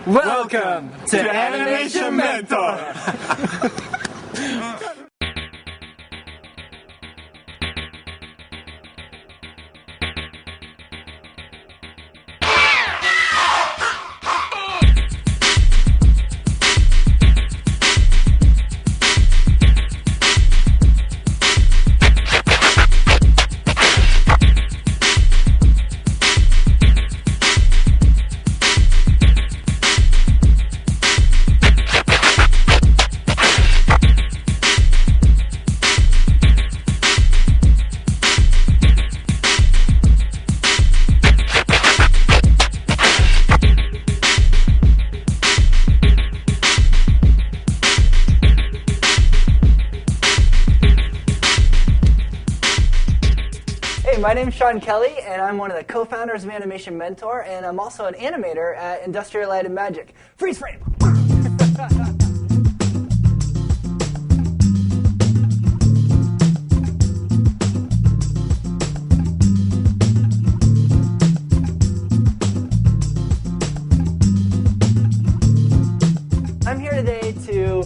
Welcome to Animation Mentor! My name's Sean Kelly, and I'm one of the co-founders of Animation Mentor, and I'm also an animator at Industrial Light and Magic. Freeze frame! I'm here today to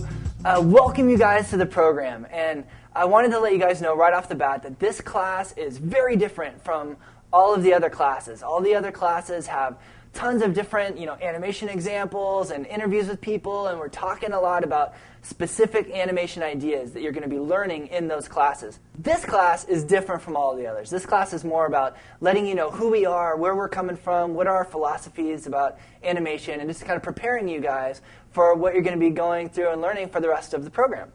welcome you guys to the program, and I wanted to let you guys know right off the bat that this class is very different from all of the other classes. All the other classes have tons of different, animation examples and interviews with people, and we're talking a lot about specific animation ideas that you're going to be learning in those classes. This class is different from all of the others. This class is more about letting you know who we are, where we're coming from, what are our philosophies about animation, and just kind of preparing you guys for what you're going to be going through and learning for the rest of the program.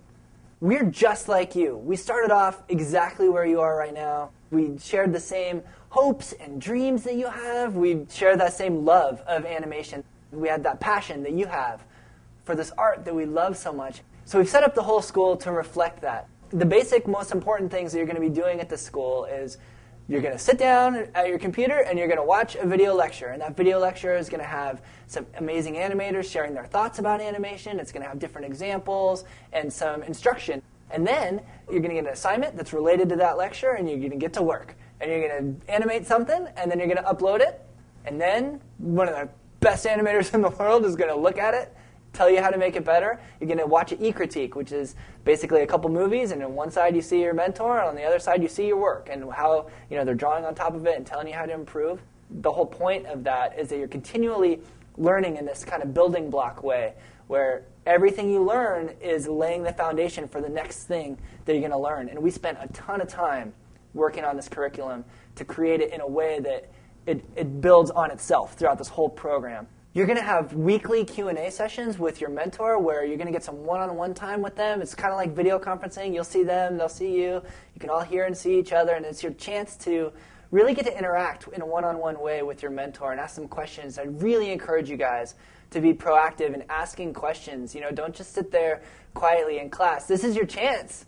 We're just like you. We started off exactly where you are right now. We shared the same hopes and dreams that you have. We share that same love of animation. We had that passion that you have for this art that we love so much. So we've set up the whole school to reflect that. The basic, most important things that you're going to be doing at the school is you're going to sit down at your computer and you're going to watch a video lecture. And that video lecture is going to have some amazing animators sharing their thoughts about animation. It's going to have different examples and some instruction. And then you're going to get an assignment that's related to that lecture, and you're going to get to work. And you're going to animate something, and then you're going to upload it. And then one of the best animators in the world is going to look at it, tell you how to make it better. You're going to watch an e-critique, which is basically a couple movies, and on one side you see your mentor, and on the other side you see your work and how they're drawing on top of it and telling you how to improve. The whole point of that is that you're continually learning in this kind of building block way, where everything you learn is laying the foundation for the next thing that you're going to learn. And we spent a ton of time working on this curriculum to create it in a way that it builds on itself throughout this whole program. You're going to have weekly Q&A sessions with your mentor where you're going to get some one-on-one time with them. It's kind of like video conferencing. You'll see them, they'll see you. You can all hear and see each other, and it's your chance to really get to interact in a one-on-one way with your mentor and ask them questions. I really encourage you guys to be proactive in asking questions. Don't just sit there quietly in class. This is your chance.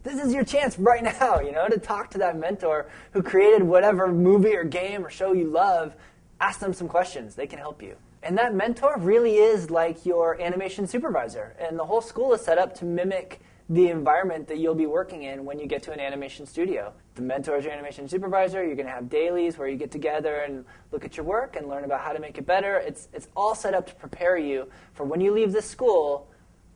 This is your chance right now, to talk to that mentor who created whatever movie or game or show you love. Ask them some questions. They can help you. And that mentor really is like your animation supervisor. And the whole school is set up to mimic the environment that you'll be working in when you get to an animation studio. The mentor is your animation supervisor. You're going to have dailies where you get together and look at your work and learn about how to make it better. It's all set up to prepare you for when you leave this school,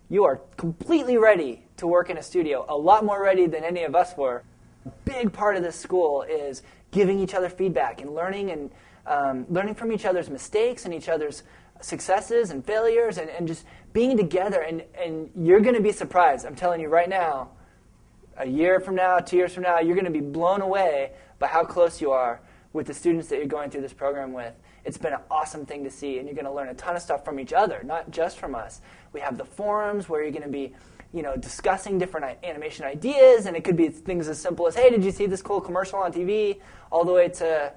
you are completely ready to work in a studio, a lot more ready than any of us were. A big part of this school is giving each other feedback and learning from each other's mistakes and each other's successes and failures and just being together. And you're going to be surprised. I'm telling you right now, a year from now, 2 years from now, you're going to be blown away by how close you are with the students that you're going through this program with. It's been an awesome thing to see, and you're going to learn a ton of stuff from each other, not just from us. We have the forums where you're going to be discussing different animation ideas, and it could be things as simple as, hey, did you see this cool commercial on TV, all the way to,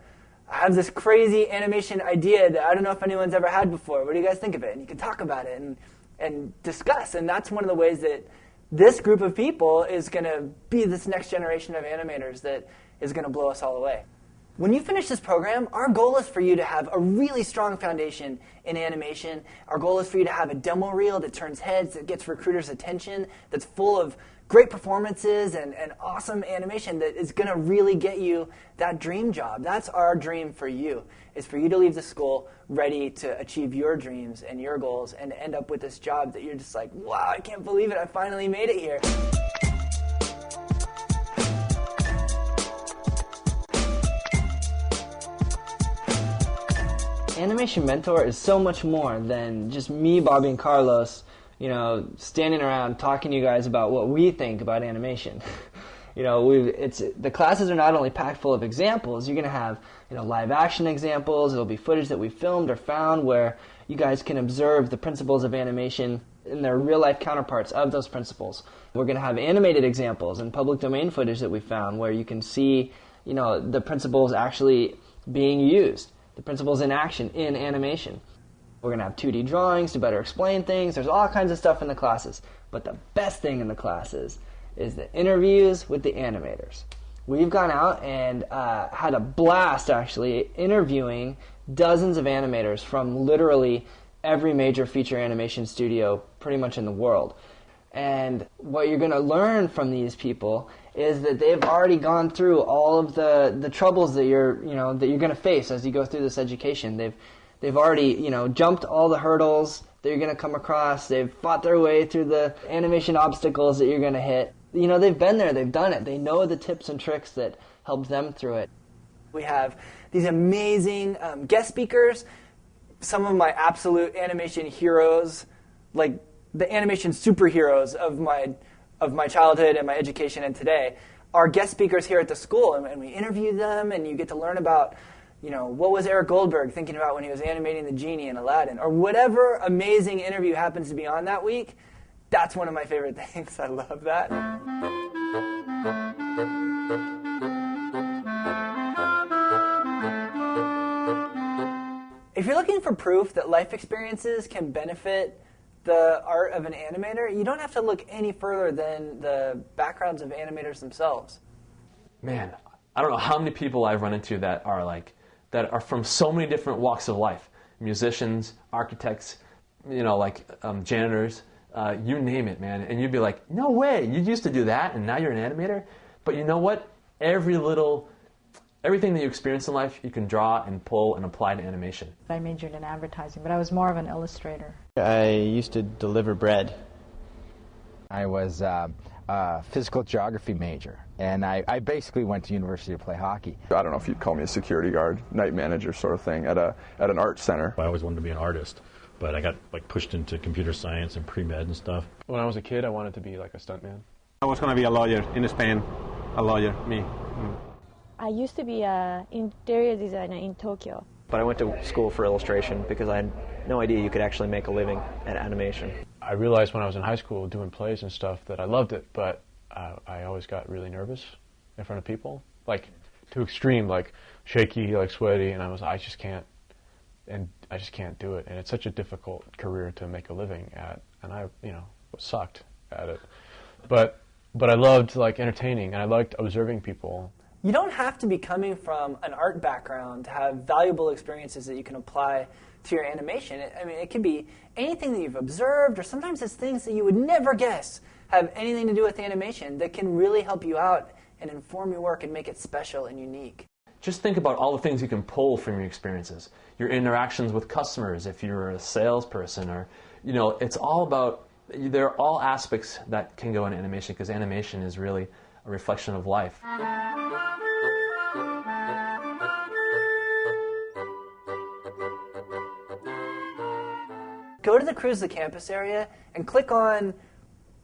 I have this crazy animation idea that I don't know if anyone's ever had before. What do you guys think of it? And you can talk about it and discuss, and that's one of the ways that this group of people is going to be this next generation of animators that is going to blow us all away. When you finish this program, our goal is for you to have a really strong foundation in animation. Our goal is for you to have a demo reel that turns heads, that gets recruiters' attention, that's full of great performances and awesome animation that is going to really get you that dream job. That's our dream for you, is for you to leave the school ready to achieve your dreams and your goals and end up with this job that you're just like, wow, I can't believe it, I finally made it here. Animation Mentor is so much more than just me, Bobby, and Carlos, standing around talking to you guys about what we think about animation. The classes are not only packed full of examples. You're going to have, live action examples. It'll be footage that we filmed or found where you guys can observe the principles of animation and their real life counterparts of those principles. We're going to have animated examples and public domain footage that we found where you can see, the principles actually being used. The principles in action in animation. We're going to have 2D drawings to better explain things. There's all kinds of stuff in the classes. But the best thing in the classes is the interviews with the animators. We've gone out and had a blast, actually, interviewing dozens of animators from literally every major feature animation studio pretty much in the world. And what you're going to learn from these people is that they've already gone through all of the troubles that you're going to face as you go through this education. They've already, jumped all the hurdles that you're going to come across. They've fought their way through the animation obstacles that you're going to hit. They've been there, they've done it. They know the tips and tricks that helped them through it. We have these amazing guest speakers, some of my absolute animation heroes, like the animation superheroes of my childhood and my education and today, are guest speakers here at the school, and we interview them, and you get to learn about, what was Eric Goldberg thinking about when he was animating the genie in Aladdin, or whatever amazing interview happens to be on that week. That's one of my favorite things. I love that. If you're looking for proof that life experiences can benefit the art of an animator, you don't have to look any further than the backgrounds of animators themselves. Man, I don't know how many people I've run into that are from so many different walks of life. Musicians, architects, janitors, you name it, man. And you'd be like, no way, you used to do that and now you're an animator? But you know what? Everything that you experience in life, you can draw and pull and apply to animation. I majored in advertising, but I was more of an illustrator. I used to deliver bread. I was a physical geography major, and I basically went to university to play hockey. I don't know if you'd call me a security guard, night manager sort of thing at an art center. I always wanted to be an artist, but I got pushed into computer science and pre-med and stuff. When I was a kid, I wanted to be like a stuntman. I was going to be a lawyer in Spain. A lawyer, me. I used to be an interior designer in Tokyo. But I went to school for illustration because I had no idea you could actually make a living at animation. I realized when I was in high school doing plays and stuff that I loved it, but I always got really nervous in front of people, like to extreme, like shaky, like sweaty, and I just can't do it. And it's such a difficult career to make a living at, and I sucked at it. But I loved entertaining, and I liked observing people. You don't have to be coming from an art background to have valuable experiences that you can apply to your animation. It can be anything that you've observed, or sometimes it's things that you would never guess have anything to do with animation that can really help you out and inform your work and make it special and unique. Just think about all the things you can pull from your experiences. Your interactions with customers, if you're a salesperson, or, it's all about, there are all aspects that can go in animation, because animation is really a reflection of life. Go to the Cruise the Campus area and click on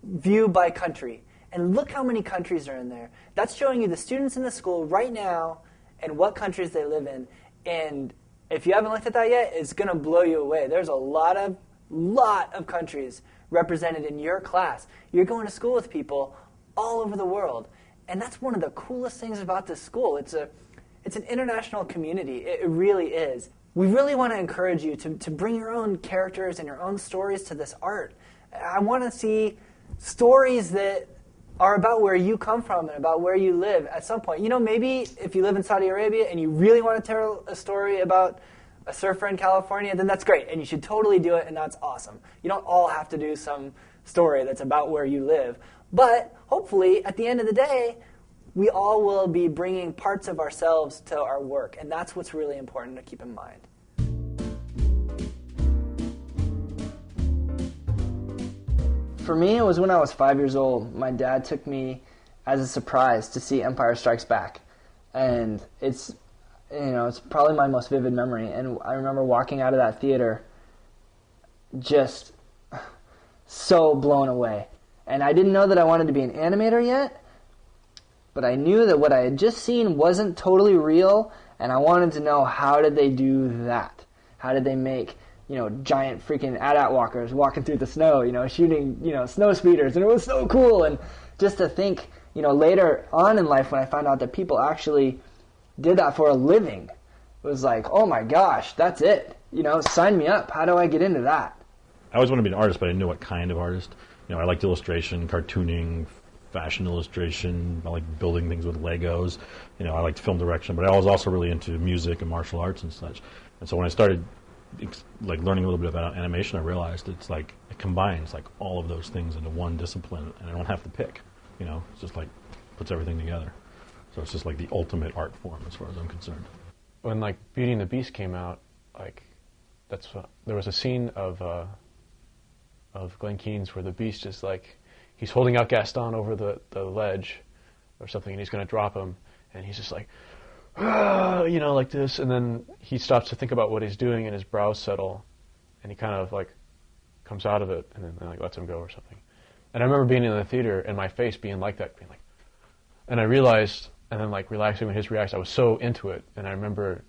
View by Country, and look how many countries are in there. That's showing you the students in the school right now and what countries they live in. And if you haven't looked at that yet, it's going to blow you away. There's a lot of countries represented in your class. You're going to school with people all over the world. And that's one of the coolest things about this school. It's an international community. It really is. We really want to encourage you to bring your own characters and your own stories to this art. I want to see stories that are about where you come from and about where you live at some point. Maybe if you live in Saudi Arabia and you really want to tell a story about a surfer in California, then that's great, and you should totally do it, and that's awesome. You don't all have to do some story that's about where you live. But hopefully, at the end of the day, we all will be bringing parts of ourselves to our work, and that's what's really important to keep in mind. For me, it was when I was 5 years old. My dad took me as a surprise to see Empire Strikes Back, and it's probably my most vivid memory. And I remember walking out of that theater just so blown away. And I didn't know that I wanted to be an animator yet, but I knew that what I had just seen wasn't totally real, and I wanted to know, how did they do that? How did they make, giant freaking AT-AT walkers walking through the snow, shooting, snow speeders, and it was so cool. And just to think, later on in life when I found out that people actually did that for a living, it was like, oh my gosh, that's it. Sign me up. How do I get into that? I always wanted to be an artist, but I didn't know what kind of artist. I liked illustration, cartooning, fashion illustration. I liked building things with Legos. I liked film direction, but I was also really into music and martial arts and such. And so when I started learning a little bit about animation, I realized it's it combines all of those things into one discipline, and I don't have to pick. It's just puts everything together. So it's just the ultimate art form as far as I'm concerned. When Beauty and the Beast came out, there was a scene of Glen Keane's where the Beast is he's holding out Gaston over the ledge or something, and he's going to drop him, and he's just like this, and then he stops to think about what he's doing, and his brows settle, and he kind of comes out of it, and then lets him go or something. And I remember being in the theater and my face being like that, and I realized, and then relaxing when his reaction, I was so into it, and I remember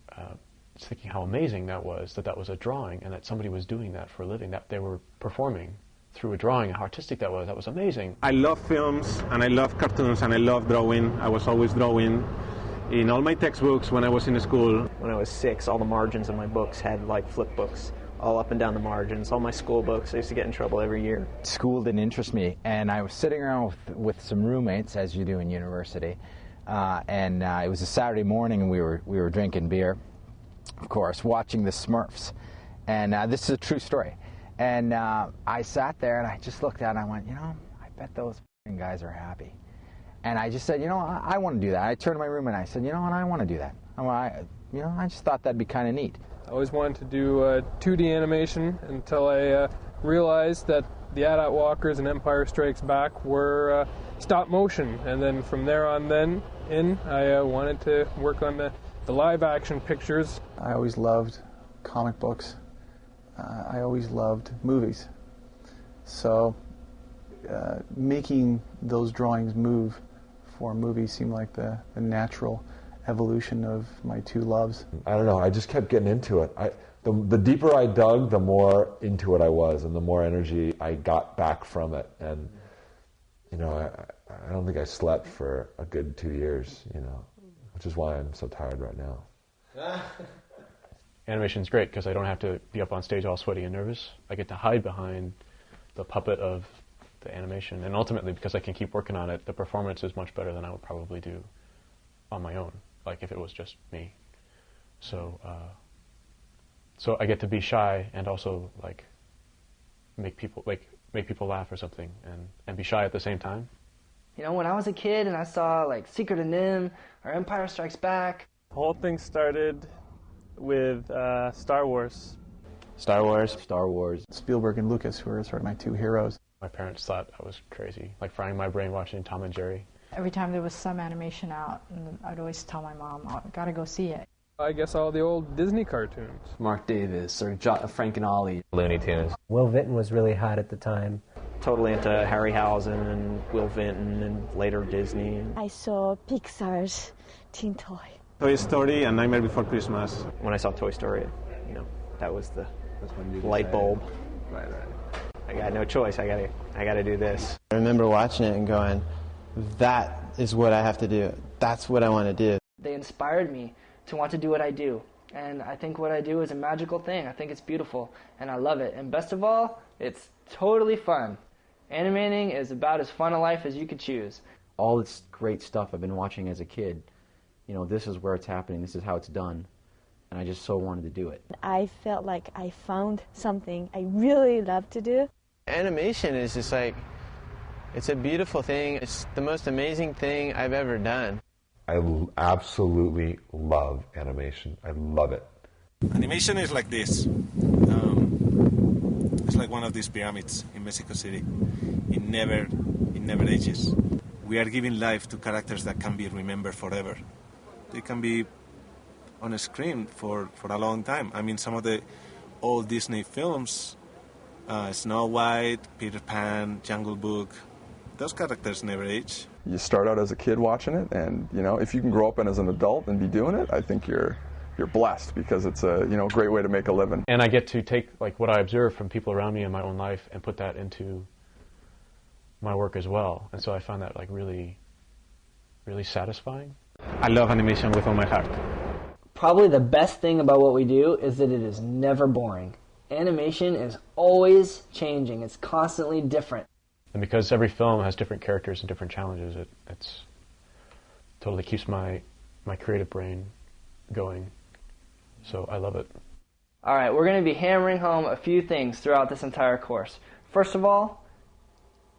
just thinking how amazing that was a drawing, and that somebody was doing that for a living, that they were performing through a drawing, how artistic that was amazing. I love films, and I love cartoons, and I love drawing. I was always drawing. In all my textbooks when I was in school. When I was 6, all the margins of my books had flip books, all up and down the margins. All my school books, I used to get in trouble every year. School didn't interest me, and I was sitting around with some roommates, as you do in university, and it was a Saturday morning, and we were drinking beer, of course, watching the Smurfs, and this is a true story. And I sat there, and I just looked at it, and I went, I bet those guys are happy. And I just said, I want to do that. I turned to my room and I said, what, I want to do that. I just thought that'd be kind of neat. I always wanted to do 2D animation until I realized that the AT-AT walkers and Empire Strikes Back were stop motion. And then from there on I wanted to work on the live action pictures. I always loved comic books. I always loved movies. So making those drawings move for movies seemed like the natural evolution of my two loves. I don't know, I just kept getting into it. The deeper I dug, the more into it I was, and the more energy I got back from it. And, I don't think I slept for a good 2 years, which is why I'm so tired right now. Animation's great because I don't have to be up on stage all sweaty and nervous. I get to hide behind the puppet of the animation, and ultimately, because I can keep working on it, the performance is much better than I would probably do on my own, if it was just me. So I get to be shy and also make people laugh or something, and be shy at the same time. When I was a kid and I saw Secret of NIMH or Empire Strikes Back. The whole thing started with Star Wars. Star Wars. Spielberg and Lucas, who are sort of my two heroes. My parents thought I was crazy, frying my brain watching Tom and Jerry. Every time there was some animation out, I'd always tell my mom, I gotta go see it. I guess all the old Disney cartoons. Mark Davis or Frank and Ollie. Looney Tunes. Will Vinton was really hot at the time. Totally into Harryhausen and Will Vinton and later Disney. I saw Pixar's Teen Toy. Toy Story and Nightmare Before Christmas. When I saw Toy Story, that was the light bulb. Right. I got no choice. I gotta do this. I remember watching it and going, that is what I have to do. That's what I want to do. They inspired me to want to do what I do. And I think what I do is a magical thing. I think it's beautiful, and I love it. And best of all, it's totally fun. Animating is about as fun a life as you could choose. All this great stuff I've been watching as a kid, this is where it's happening, this is how it's done. And I just so wanted to do it. I felt like I found something I really love to do. Animation is just It's a beautiful thing. It's the most amazing thing I've ever done. I absolutely love animation. I love it. Animation is like this. It's like one of these pyramids in Mexico City. It never ages. We are giving life to characters that can be remembered forever. They can be on a screen for a long time. I mean, some of the old Disney films, Snow White, Peter Pan, Jungle Book, those characters never age. You start out as a kid watching it, and if you can grow up and as an adult and be doing it, I think you're blessed, because it's a great way to make a living. And I get to take like what I observe from people around me in my own life and put that into my work as well. And so I find that like really, really satisfying. I love animation with all my heart. Probably the best thing about what we do is that it is never boring. Animation is always changing. It's constantly different. And because every film has different characters and different challenges, it's totally keeps my creative brain going. So I love it. All right, we're going to be hammering home a few things throughout this entire course. First of all,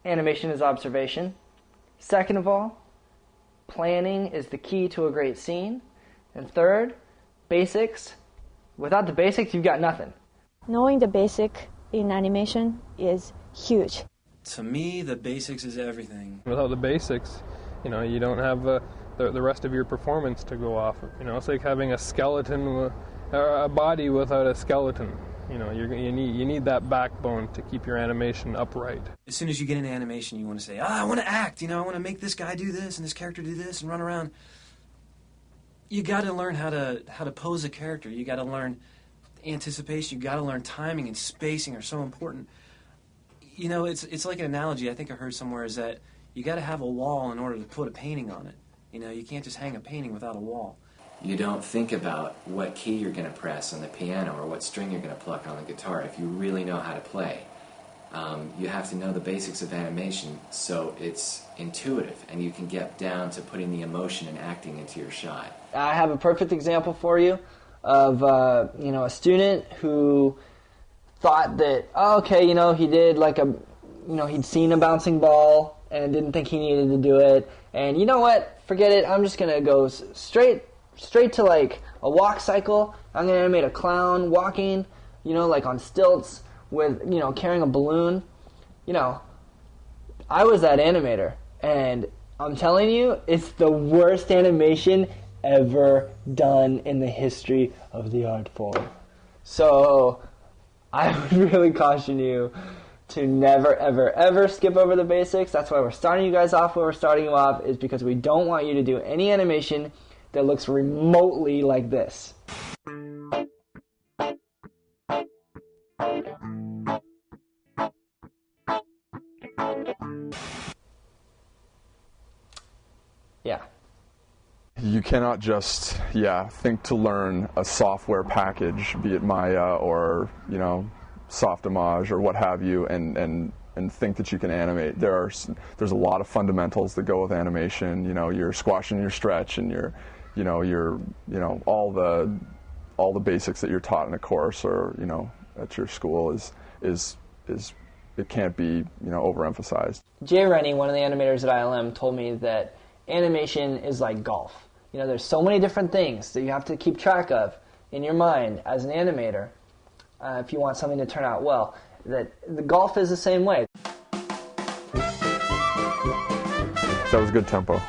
animation is observation. Second of all, planning is the key to a great scene. And third, basics. Without the basics, you've got nothing. Knowing the basic in animation is huge. To me, the basics is everything. Without the basics, you don't have the rest of your performance to go off of. It's like having a skeleton, or a body without a skeleton. You need that backbone to keep your animation upright. As soon as you get into animation, you want to say, I want to act, I want to make this guy do this and this character do this and run around. You got to learn how to pose a character. You got to learn anticipation. You got to learn timing and spacing are so important. It's like an analogy I think I heard somewhere, is that you got to have a wall in order to put a painting on it. You can't just hang a painting without a wall. You don't think about what key you're going to press on the piano or what string you're going to pluck on the guitar if you really know how to play. You have to know the basics of animation so it's intuitive and you can get down to putting the emotion and acting into your shot. I have a perfect example for you of a student who thought that, he did like he'd seen a bouncing ball and didn't think he needed to do it, and you know what, forget it, I'm just gonna go straight to like a walk cycle. I'm gonna animate a clown walking, like on stilts with carrying a balloon. I was that animator, and I'm telling you, it's the worst animation ever done in the history of the art form. So I would really caution you to never, ever, ever skip over the basics. That's why we're starting you guys off where we're starting you off, is because we don't want you to do any animation that looks remotely like this. Yeah. You cannot just, think to learn a software package, be it Maya or, Softimage or what have you, and think that you can animate. There's a lot of fundamentals that go with animation. Your squash and your stretch and your all the basics that you're taught in a course or at your school is it can't be overemphasized. Jay Rennie, one of the animators at ILM, told me that animation is like golf. There's so many different things that you have to keep track of in your mind as an animator if you want something to turn out well. That the golf is the same way. That was good tempo.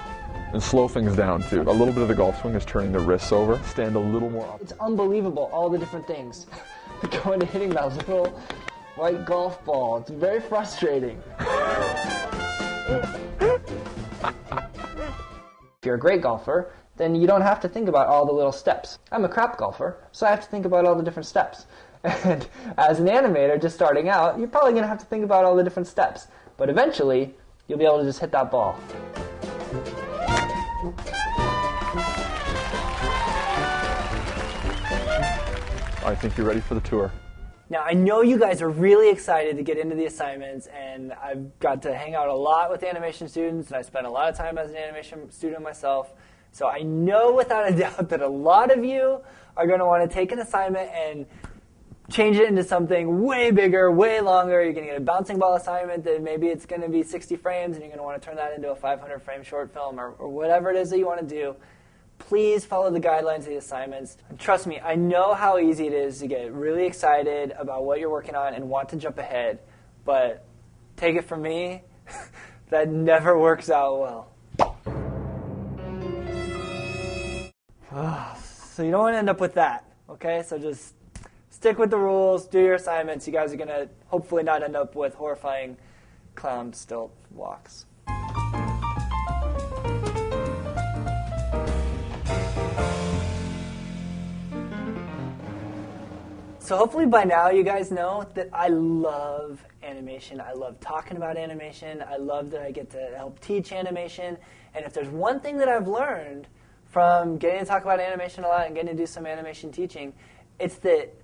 And slow things down too. A little bit of the golf swing is turning the wrists over. Stand a little more up. It's unbelievable, all the different things that go into hitting that little white golf ball. It's very frustrating. If you're a great golfer, then you don't have to think about all the little steps. I'm a crap golfer, so I have to think about all the different steps. And as an animator just starting out, you're probably going to have to think about all the different steps. But eventually, you'll be able to just hit that ball. I think you're ready for the tour. Now, I know you guys are really excited to get into the assignments, and I've got to hang out a lot with animation students, and I spent a lot of time as an animation student myself. So I know without a doubt that a lot of you are going to want to take an assignment and change it into something way bigger, way longer. You're going to get a bouncing ball assignment that maybe it's going to be 60 frames and you're going to want to turn that into a 500 frame short film or whatever it is that you want to do. Please follow the guidelines of the assignments. And trust me, I know how easy it is to get really excited about what you're working on and want to jump ahead, but take it from me, that never works out well. So you don't want to end up with that, okay? So just stick with the rules, do your assignments. You guys are going to hopefully not end up with horrifying clown stilt walks. So hopefully by now you guys know that I love animation. I love talking about animation. I love that I get to help teach animation. And if there's one thing that I've learned from getting to talk about animation a lot and getting to do some animation teaching, it's that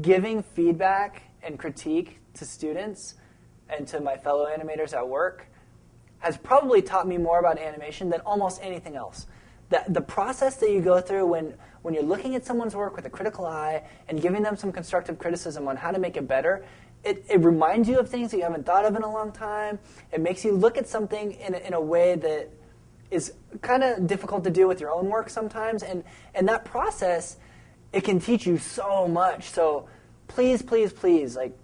giving feedback and critique to students and to my fellow animators at work has probably taught me more about animation than almost anything else. The process that you go through when you're looking at someone's work with a critical eye and giving them some constructive criticism on how to make it better, it reminds you of things that you haven't thought of in a long time. It makes you look at something in a way that is kind of difficult to do with your own work sometimes. And that process, it can teach you so much. So please, please, please, like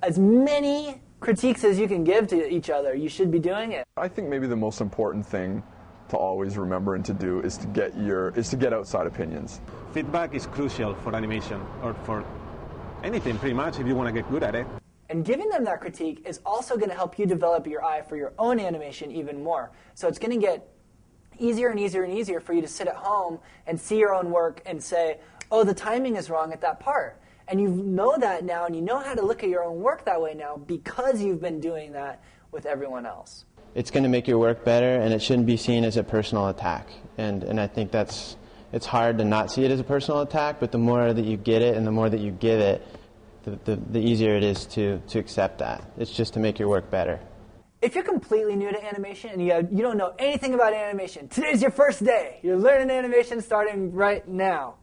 as many critiques as you can give to each other, you should be doing it. I think maybe the most important thing to always remember and to do is to get outside opinions. Feedback is crucial for animation or for anything pretty much if you want to get good at it. And giving them that critique is also going to help you develop your eye for your own animation even more. So it's going to get easier and easier and easier for you to sit at home and see your own work and say, oh, the timing is wrong at that part. And you know that now, and you know how to look at your own work that way now because you've been doing that with everyone else. It's going to make your work better, and it shouldn't be seen as a personal attack. And I think it's hard to not see it as a personal attack, but the more that you get it and the more that you give it, the easier it is to accept that. It's just to make your work better. If you're completely new to animation and you don't know anything about animation, today's your first day. You're learning animation starting right now.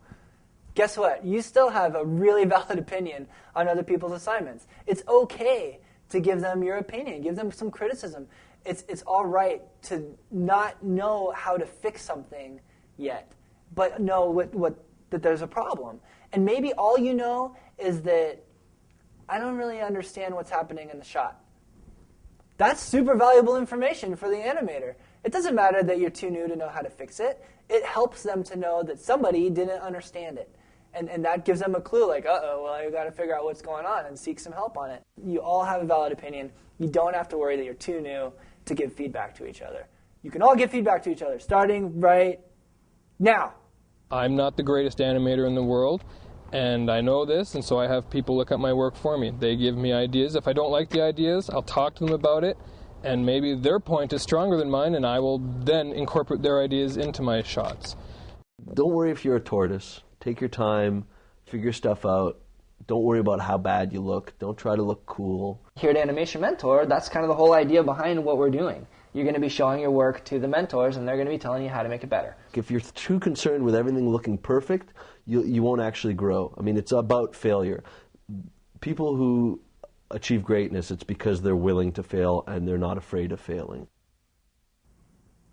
Guess what? You still have a really valid opinion on other people's assignments. It's okay to give them your opinion, give them some criticism. It's all right to not know how to fix something yet, but know that there's a problem. And maybe all you know is that I don't really understand what's happening in the shot. That's super valuable information for the animator. It doesn't matter that you're too new to know how to fix it. It helps them to know that somebody didn't understand it. And that gives them a clue, like, well, I've got to figure out what's going on and seek some help on it. You all have a valid opinion. You don't have to worry that you're too new to give feedback to each other. You can all give feedback to each other, starting right now. I'm not the greatest animator in the world, and I know this, and so I have people look at my work for me. They give me ideas. If I don't like the ideas, I'll talk to them about it, and maybe their point is stronger than mine, and I will then incorporate their ideas into my shots. Don't worry if you're a tortoise. Take your time, figure stuff out. Don't worry about how bad you look. Don't try to look cool. Here at Animation Mentor, that's kind of the whole idea behind what we're doing. You're going to be showing your work to the mentors, and they're going to be telling you how to make it better. If you're too concerned with everything looking perfect, you won't actually grow. I mean, it's about failure. People who achieve greatness, it's because they're willing to fail, and they're not afraid of failing.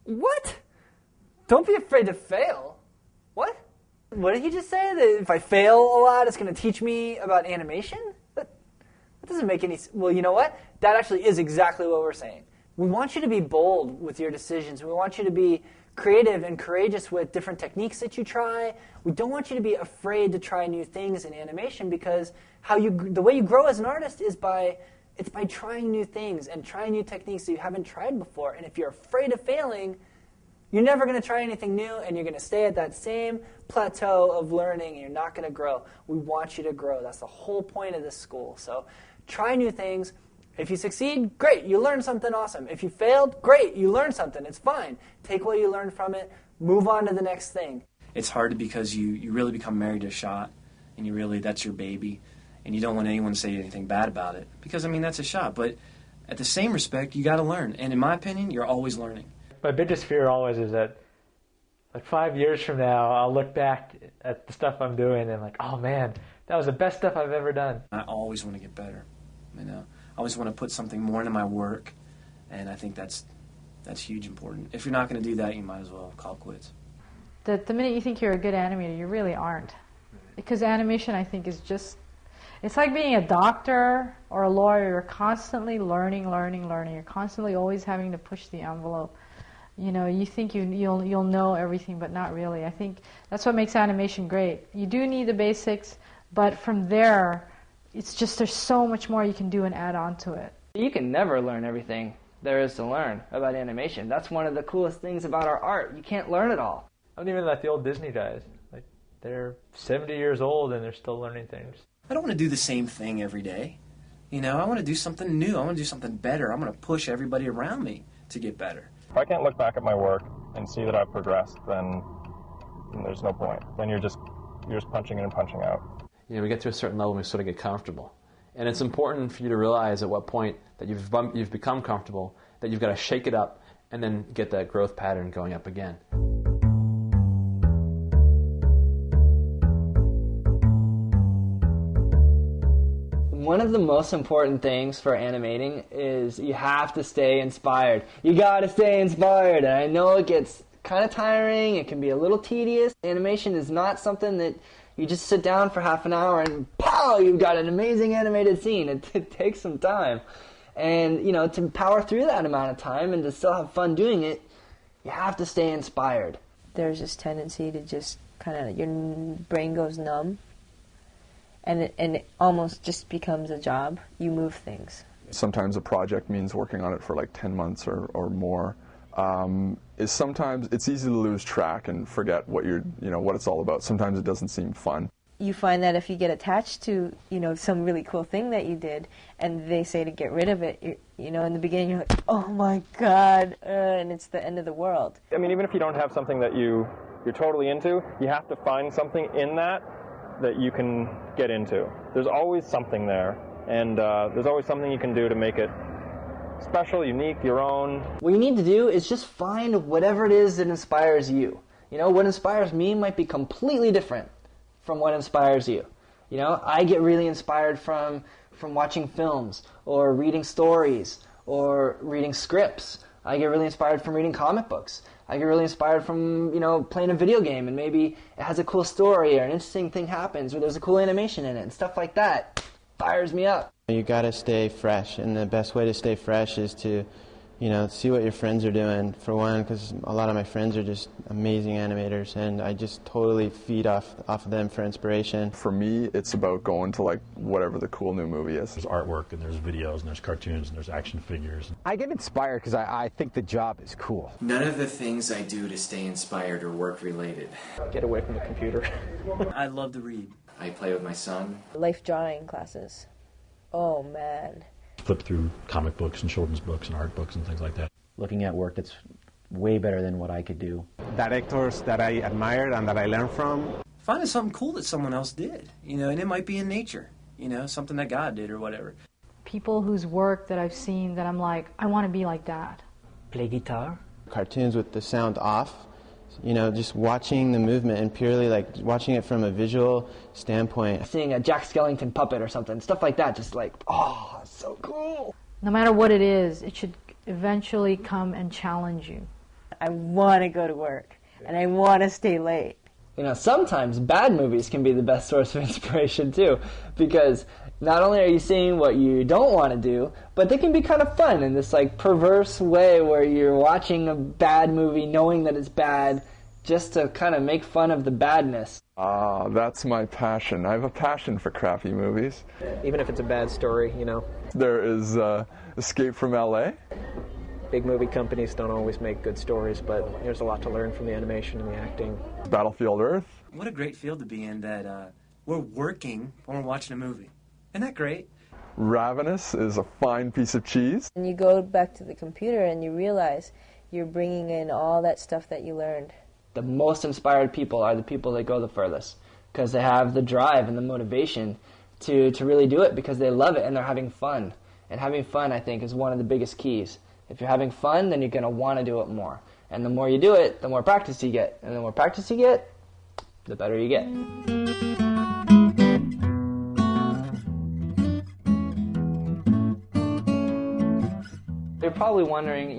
What? Don't be afraid to fail? What? What did he just say? That if I fail a lot, it's going to teach me about animation? That doesn't make any sense. Well, you know what? That actually is exactly what we're saying. We want you to be bold with your decisions. We want you to be creative and courageous with different techniques that you try. We don't want you to be afraid to try new things in animation because the way you grow as an artist is by trying new things and trying new techniques that you haven't tried before. And if you're afraid of failing, you're never going to try anything new, and you're going to stay at that same plateau of learning, and you're not going to grow. We want you to grow. That's the whole point of this school. So try new things. If you succeed, great. You learned something awesome. If you failed, great. You learned something. It's fine. Take what you learned from it. Move on to the next thing. It's hard because you really become married to a shot, and that's your baby, and you don't want anyone to say anything bad about it because, that's a shot. But at the same respect, you got to learn. And in my opinion, you're always learning. My biggest fear always is that, 5 years from now, I'll look back at the stuff I'm doing and oh man, That was the best stuff I've ever done. I always want to get better. You know, I always want to put something more into my work, and I think that's huge important. If you're not going to do that, you might as well call quits. The minute you think you're a good animator, you really aren't. Because animation, I think, is just, it's like being a doctor or a lawyer. You're constantly learning. You're constantly always having to push the envelope. You know, you think you'll know everything, but not really. I think that's what makes animation great. You do need the basics, but from there, it's just there's so much more you can do and add on to it. You can never learn everything there is to learn about animation. That's one of the coolest things about our art. You can't learn it all. I'm even like the old Disney guys. Like, they're 70 years old and they're still learning things. I don't want to do the same thing every day. You know, I want to do something new. I want to do something better. I'm going to push everybody around me to get better. If I can't look back at my work and see that I've progressed, then there's no point. Then you're just punching in and punching out. You know, we get to a certain level and we sort of get comfortable. And it's important for you to realize at what point that you've become comfortable, that you've got to shake it up and then get that growth pattern going up again. One of the most important things for animating is you have to stay inspired. You gotta stay inspired. And I know it gets kind of tiring, it can be a little tedious. Animation is not something that you just sit down for half an hour and pow, you've got an amazing animated scene. It takes some time. And, you know, to power through that amount of time and to still have fun doing it, you have to stay inspired. There's this tendency to just kind of, your brain goes numb. And it almost just becomes a job. You move things. Sometimes a project means working on it for like 10 months or more. Sometimes it's easy to lose track and forget what what it's all about. Sometimes it doesn't seem fun. You find that if you get attached to, some really cool thing that you did, and they say to get rid of it, in the beginning you're like, oh my God, and it's the end of the world. I mean, even if you don't have something that you're totally into, you have to find something in that you can get into. There's always something there, and there's always something you can do to make it special, unique, your own. What you need to do is just find whatever it is that inspires you. What inspires me might be completely different from what inspires you. I get really inspired from watching films or reading stories or reading scripts. I get really inspired from reading comic books. I get really inspired from, playing a video game and maybe it has a cool story or an interesting thing happens or there's a cool animation in it and stuff like that. Fires me up. You got to stay fresh, and the best way to stay fresh is to, see what your friends are doing, for one, because a lot of my friends are just amazing animators, and I just totally feed off of them for inspiration. For me, it's about going to whatever the cool new movie is. There's artwork, and there's videos, and there's cartoons, and there's action figures. I get inspired because I think the job is cool. None of the things I do to stay inspired are work-related. Get away from the computer. I love to read. I play with my son. Life drawing classes. Oh, man. Flip through comic books and children's books and art books and things like that. Looking at work that's way better than what I could do. Directors that I admired and that I learned from. Finding something cool that someone else did, and it might be in nature, something that God did or whatever. People whose work that I've seen that I'm like, I want to be like that. Play guitar. Cartoons with the sound off. Just watching the movement and purely watching it from a visual standpoint. Seeing a Jack Skellington puppet or something, stuff like that, just oh, so cool. No matter what it is, it should eventually come and challenge you. I want to go to work, and I want to stay late. Sometimes bad movies can be the best source of inspiration too, because not only are you seeing what you don't want to do, but they can be kind of fun in this perverse way where you're watching a bad movie knowing that it's bad just to kind of make fun of the badness. That's my passion. I have a passion for crappy movies. Even if it's a bad story, There is Escape from L.A. Big movie companies don't always make good stories, but there's a lot to learn from the animation and the acting. Battlefield Earth. What a great field to be in that we're working when we're watching a movie. Isn't that great? Ravenous is a fine piece of cheese. And you go back to the computer and you realize you're bringing in all that stuff that you learned. The most inspired people are the people that go the furthest because they have the drive and the motivation to really do it because they love it and they're having fun. And having fun, I think, is one of the biggest keys. If you're having fun, then you're going to want to do it more. And the more you do it, the more practice you get. And the more practice you get, the better you get. you're probably wondering,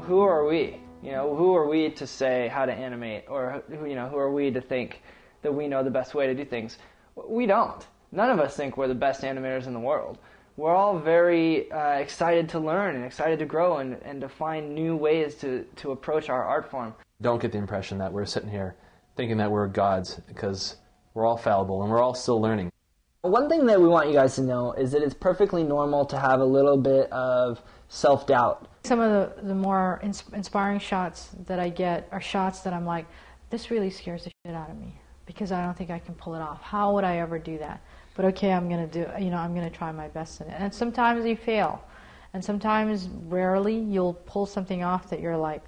who are we? Who are we to say how to animate, or who are we to think that we know the best way to do things? We don't. None of us think we're the best animators in the world. We're all very excited to learn and excited to grow and to find new ways to approach our art form. Don't get the impression that we're sitting here thinking that we're gods, because we're all fallible and we're all still learning. One thing that we want you guys to know is that it's perfectly normal to have a little bit of self-doubt. Some of the more inspiring shots that I get are shots that I'm like, this really scares the shit out of me, because I don't think I can pull it off. How would I ever do that? But okay, I'm going to try my best in it. And sometimes you fail. And sometimes, rarely, you'll pull something off that you're like,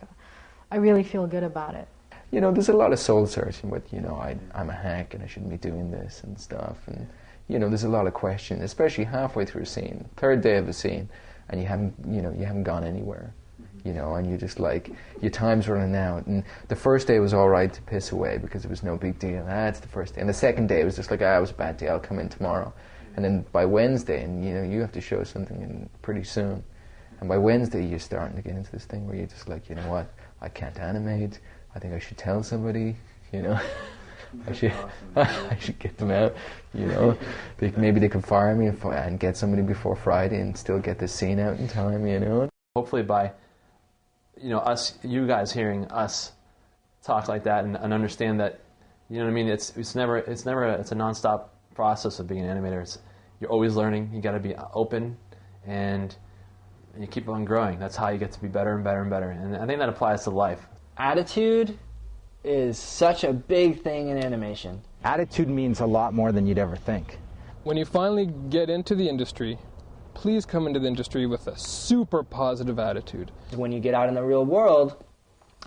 I really feel good about it. There's a lot of soul searching with, I'm a hack and I shouldn't be doing this and stuff. And, there's a lot of questions, especially halfway through a scene, third day of a scene, and you haven't gone anywhere. And you're just like, your time's running out. And the first day was all right to piss away because it was no big deal. It's the first day. And the second day was just like, it was a bad day, I'll come in tomorrow. And then by Wednesday, and you have to show something pretty soon. And by Wednesday, you're starting to get into this thing where you're just like, you know what, I can't animate. I think I should tell somebody, I should get them out, Maybe they can fire me and get somebody before Friday and still get the scene out in time, Hopefully by you guys hearing us talk like that and understand that, it's a nonstop process of being an animator. You're always learning. You got to be open, and you keep on growing. That's how you get to be better and better and better. And I think that applies to life. Attitude is such a big thing in animation. Attitude means a lot more than you'd ever think. When you finally get into the industry, please come into the industry with a super positive attitude. When you get out in the real world,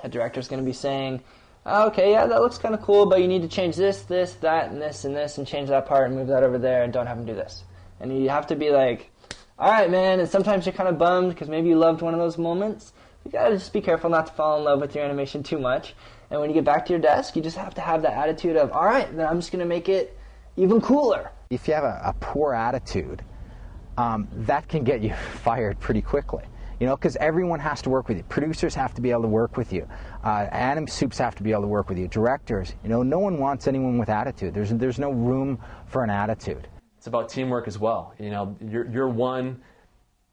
a director's going to be saying, okay, yeah, that looks kind of cool, but you need to change this, that, and this, and change that part and move that over there, and don't have them do this. And you have to be like, all right, man, and sometimes you're kind of bummed because maybe you loved one of those moments. You got to just be careful not to fall in love with your animation too much. And when you get back to your desk, you just have to have that attitude of, all right, then I'm just going to make it even cooler. If you have a poor attitude, that can get you fired pretty quickly. Because everyone has to work with you. Producers have to be able to work with you. Anim soups have to be able to work with you. Directors, no one wants anyone with attitude. There's no room for an attitude. It's about teamwork as well.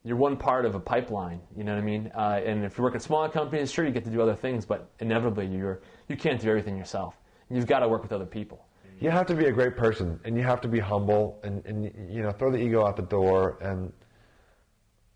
You're one part of a pipeline. You know what I mean? And if you work at smaller companies, sure, you get to do other things, but inevitably you can't do everything yourself. You've got to work with other people. You have to be a great person, and you have to be humble, and throw the ego out the door, and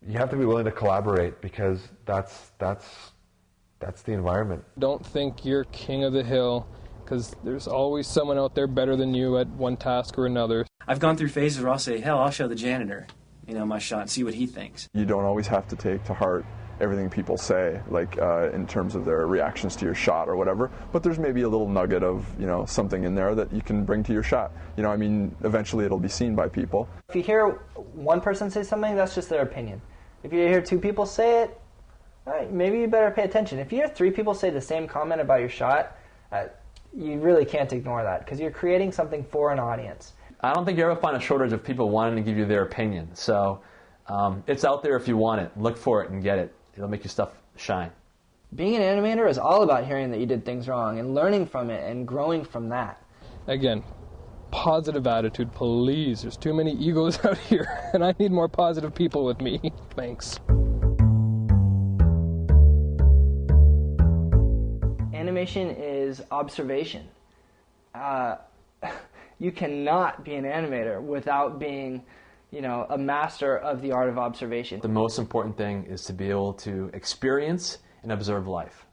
you have to be willing to collaborate, because that's the environment. Don't think you're king of the hill, because there's always someone out there better than you at one task or another. I've gone through phases where I'll say, hell, I'll show the janitor, my shot and see what he thinks. You don't always have to take to heart everything people say, like in terms of their reactions to your shot or whatever, but there's maybe a little nugget of something in there that you can bring to your shot. Eventually it'll be seen by people. If you hear one person say something, that's just their opinion. If you hear two people say it, all right, maybe you better pay attention. If you hear three people say the same comment about your shot, you really can't ignore that, because you're creating something for an audience. I don't think you ever find a shortage of people wanting to give you their opinion. So it's out there if you want it. Look for it and get it. It'll make your stuff shine. Being an animator is all about hearing that you did things wrong and learning from it and growing from that. Again, positive attitude, please. There's too many egos out here, and I need more positive people with me. Thanks. Animation is observation. You cannot be an animator without being, a master of the art of observation. The most important thing is to be able to experience and observe life.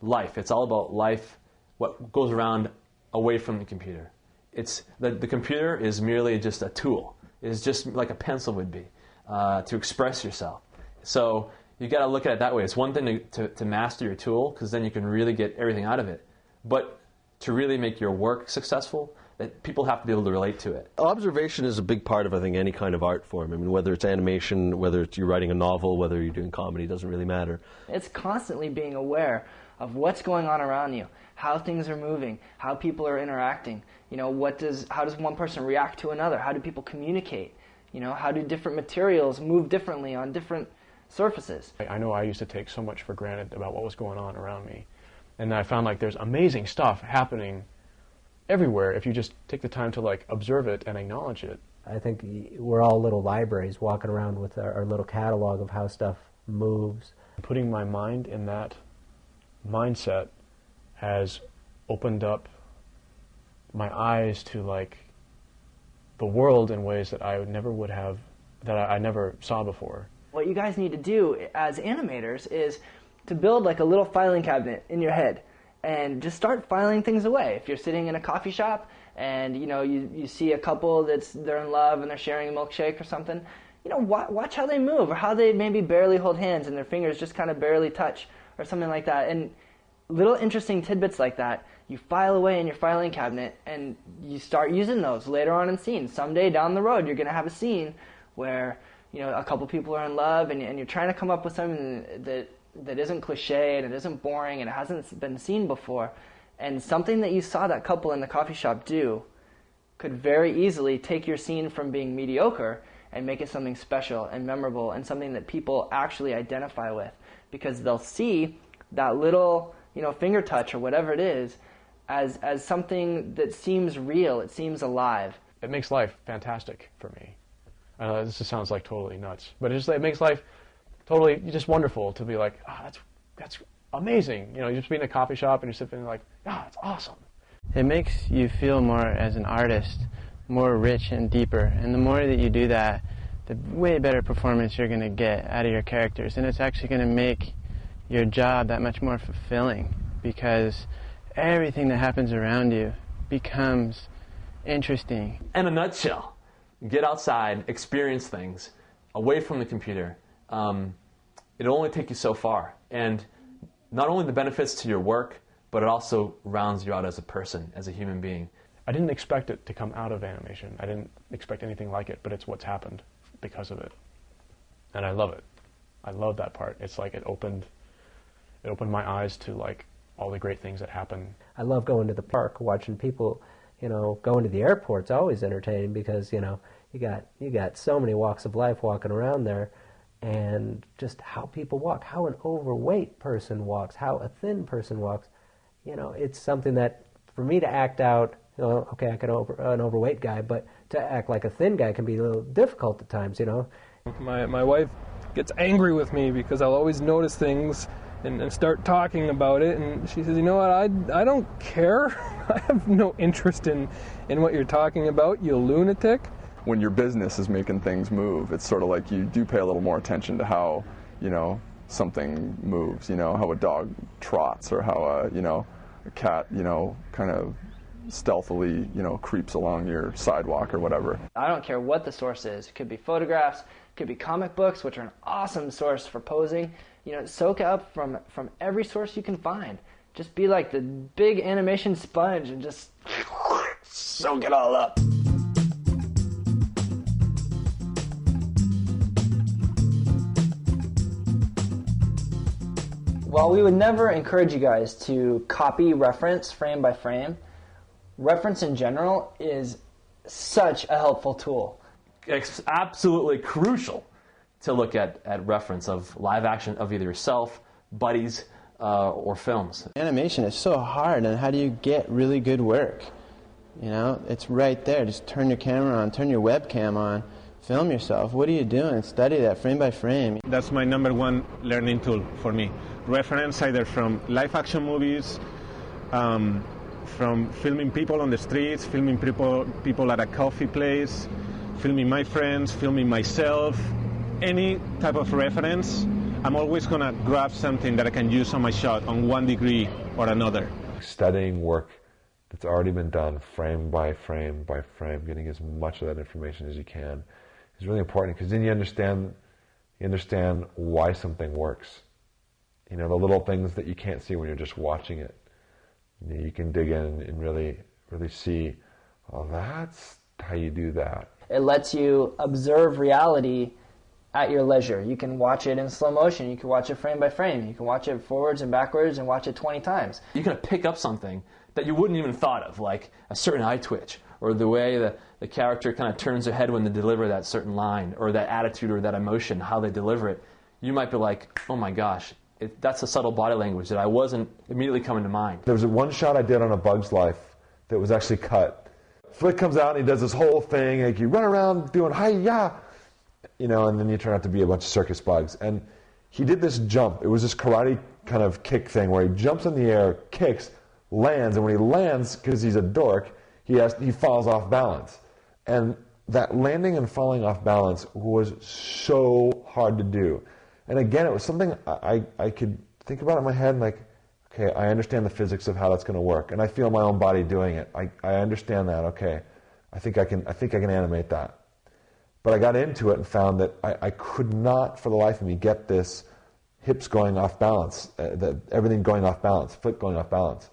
Life, it's all about life, what goes around away from the computer. It's the computer is merely just a tool. It's just like a pencil would be to express yourself. So you got to look at it that way. It's one thing to master your tool, because then you can really get everything out of it. But to really make your work successful, that people have to be able to relate to it. Observation is a big part of, I think, any kind of art form. I mean, whether it's animation, whether you're writing a novel, whether you're doing comedy, doesn't really matter. It's constantly being aware of what's going on around you, how things are moving, how people are interacting. How does one person react to another? How do people communicate? How do different materials move differently on different surfaces. I know I used to take so much for granted about what was going on around me, and I found like there's amazing stuff happening everywhere if you just take the time to like observe it and acknowledge it. I think we're all little libraries walking around with our little catalog of how stuff moves. Putting my mind in that mindset has opened up my eyes to like the world in ways that I would have, that I never saw before. What you guys need to do as animators is to build like a little filing cabinet in your head and just start filing things away. If you're sitting in a coffee shop and you see a couple they're in love and they're sharing a milkshake or something, watch how they move, or how they maybe barely hold hands and their fingers just kind of barely touch or something like that. And little interesting tidbits like that, you file away in your filing cabinet and you start using those later on in scenes. Someday down the road you're going to have a scene where a couple people are in love and you're trying to come up with something that isn't cliche and it isn't boring and it hasn't been seen before. And something that you saw that couple in the coffee shop do could very easily take your scene from being mediocre and make it something special and memorable and something that people actually identify with, because they'll see that little finger touch or whatever it is as something that seems real, it seems alive. It makes life fantastic for me. This just sounds like totally nuts, but it makes life totally just wonderful to be like, that's amazing. You just be in a coffee shop and you're sitting there like, that's awesome. It makes you feel more as an artist, more rich and deeper, and the more that you do that, the way better performance you're going to get out of your characters, and it's actually going to make your job that much more fulfilling, because everything that happens around you becomes interesting. In a nutshell, get outside, experience things away from the computer. It'll only take you so far, and not only the benefits to your work, but it also rounds you out as a person, as a human being. I didn't expect it to come out of animation. I didn't expect anything like it, but it's what's happened because of it. And I love it. I love that part. It's like it opened my eyes to like all the great things that happen. I love going to the park, watching people, going to the airport's always entertaining, because, you got so many walks of life walking around there, and just how people walk, how an overweight person walks, how a thin person walks. It's something that for me to act out, okay, I can an overweight guy, but to act like a thin guy can be a little difficult at times, My wife gets angry with me because I'll always notice things and start talking about it, and she says, I don't care. I have no interest in what you're talking about, you lunatic. When your business is making things move, it's sort of like you do pay a little more attention to how, something moves, how a dog trots, or how a cat, kind of stealthily, creeps along your sidewalk or whatever. I don't care what the source is. It could be photographs, it could be comic books, which are an awesome source for posing. Soak up from every source you can find. Just be like the big animation sponge and just soak it all up. While we would never encourage you guys to copy reference frame by frame, reference in general is such a helpful tool. It's absolutely crucial to look at reference of live action of either yourself, buddies, or films. Animation is so hard, and how do you get really good work? It's right there. Just turn your camera on, turn your webcam on, film yourself. What are you doing? Study that frame by frame. That's my number one learning tool for me. Reference either from live action movies, from filming people on the streets, filming people at a coffee place, filming my friends, filming myself. Any type of reference, I'm always going to grab something that I can use on my shot on one degree or another. Studying work that's already been done, frame by frame by frame, getting as much of that information as you can is really important, because then you understand why something works. The little things that you can't see when you're just watching it. You can dig in and really see, oh, that's how you do that. It lets you observe reality at your leisure. You can watch it in slow motion. You can watch it frame by frame. You can watch it forwards and backwards and watch it 20 times. You can pick up something that you wouldn't even thought of, like a certain eye twitch, or the way the character kind of turns their head when they deliver that certain line, or that attitude or that emotion, how they deliver it. you might be like, oh my gosh, that's a subtle body language that I wasn't immediately coming to mind. There was one shot I did on A Bug's Life that was actually cut. Flick comes out and he does this whole thing, like you run around doing hi-ya, you know, and then you turn out to be a bunch of circus bugs. And he did this jump. It was this karate kind of kick thing where he jumps in the air, kicks, lands, and when he lands, because he's a dork, he falls off balance. And that landing and falling off balance was so hard to do. And again, it was something I could think about in my head, like, okay, I understand the physics of how that's going to work, and I feel my own body doing it. I understand that. Okay, I think I can animate that. But I got into it and found that I could not, for the life of me, get this hips going off balance, everything going off balance, foot going off balance.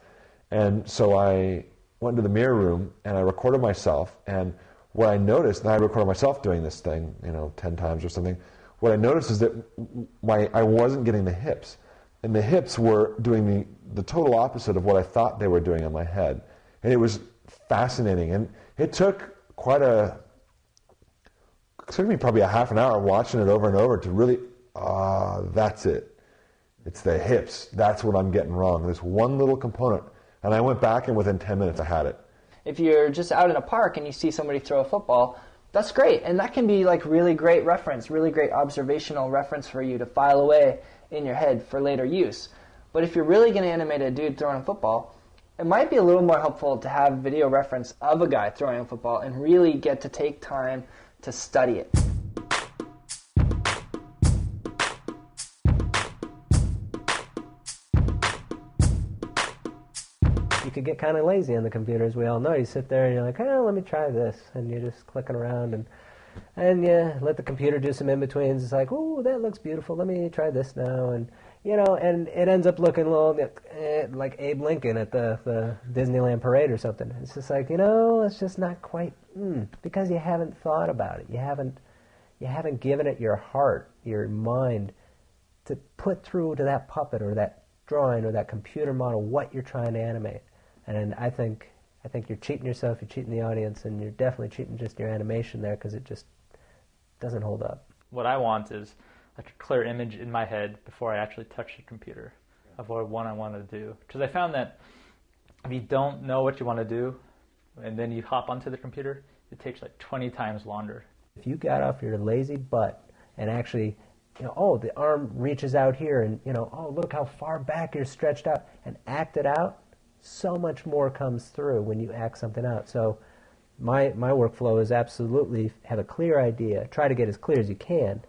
And so I went to the mirror room and I recorded myself. And what I noticed, and I recorded myself doing this thing, 10 times or something. What I noticed is that I wasn't getting the hips. And the hips were doing the total opposite of what I thought they were doing in my head. And it was fascinating. And it took me probably a half an hour watching it over and over to really, that's it. It's the hips. That's what I'm getting wrong. This one little component. And I went back and within 10 minutes I had it. If you're just out in a park and you see somebody throw a football, that's great. And that can be like really great reference, really great observational reference for you to file away in your head for later use. But if you're really going to animate a dude throwing a football, it might be a little more helpful to have video reference of a guy throwing a football and really get to take time to study it. You could get kind of lazy on the computer, as we all know. You sit there and you're like, let me try this. And you're just clicking around and you let the computer do some in-betweens. It's like, oh, that looks beautiful. Let me try this now. And, and it ends up looking a little like Abe Lincoln at the Disneyland parade or something. It's just like, it's just not quite, because you haven't thought about it. You haven't given it your heart, your mind, to put through to that puppet or that drawing or that computer model what you're trying to animate. And I think you're cheating yourself, you're cheating the audience, and you're definitely cheating just your animation there because it just doesn't hold up. What I want is like a clear image in my head before I actually touch the computer of what I want to do. Because I found that if you don't know what you want to do and then you hop onto the computer, it takes like 20 times longer. If you got off your lazy butt and actually, the arm reaches out here and, look how far back you're stretched out, and act it out, so much more comes through when you act something out. So my workflow is absolutely have a clear idea, try to get as clear as you can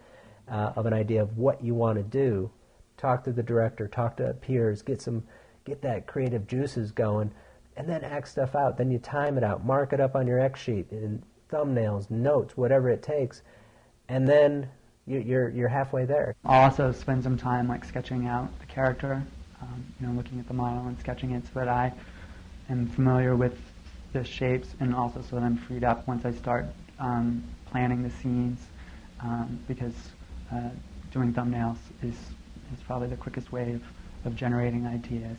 of an idea of what you want to do. Talk to the director, talk to peers, get that creative juices going, and then act stuff out. Then you time it out, mark it up on your X sheet, in thumbnails, notes, whatever it takes, and then you're halfway there. I'll also spend some time like sketching out the character, looking at the model and sketching it so that I am familiar with the shapes, and also so that I'm freed up once I start planning the scenes, because doing thumbnails is probably the quickest way of generating ideas.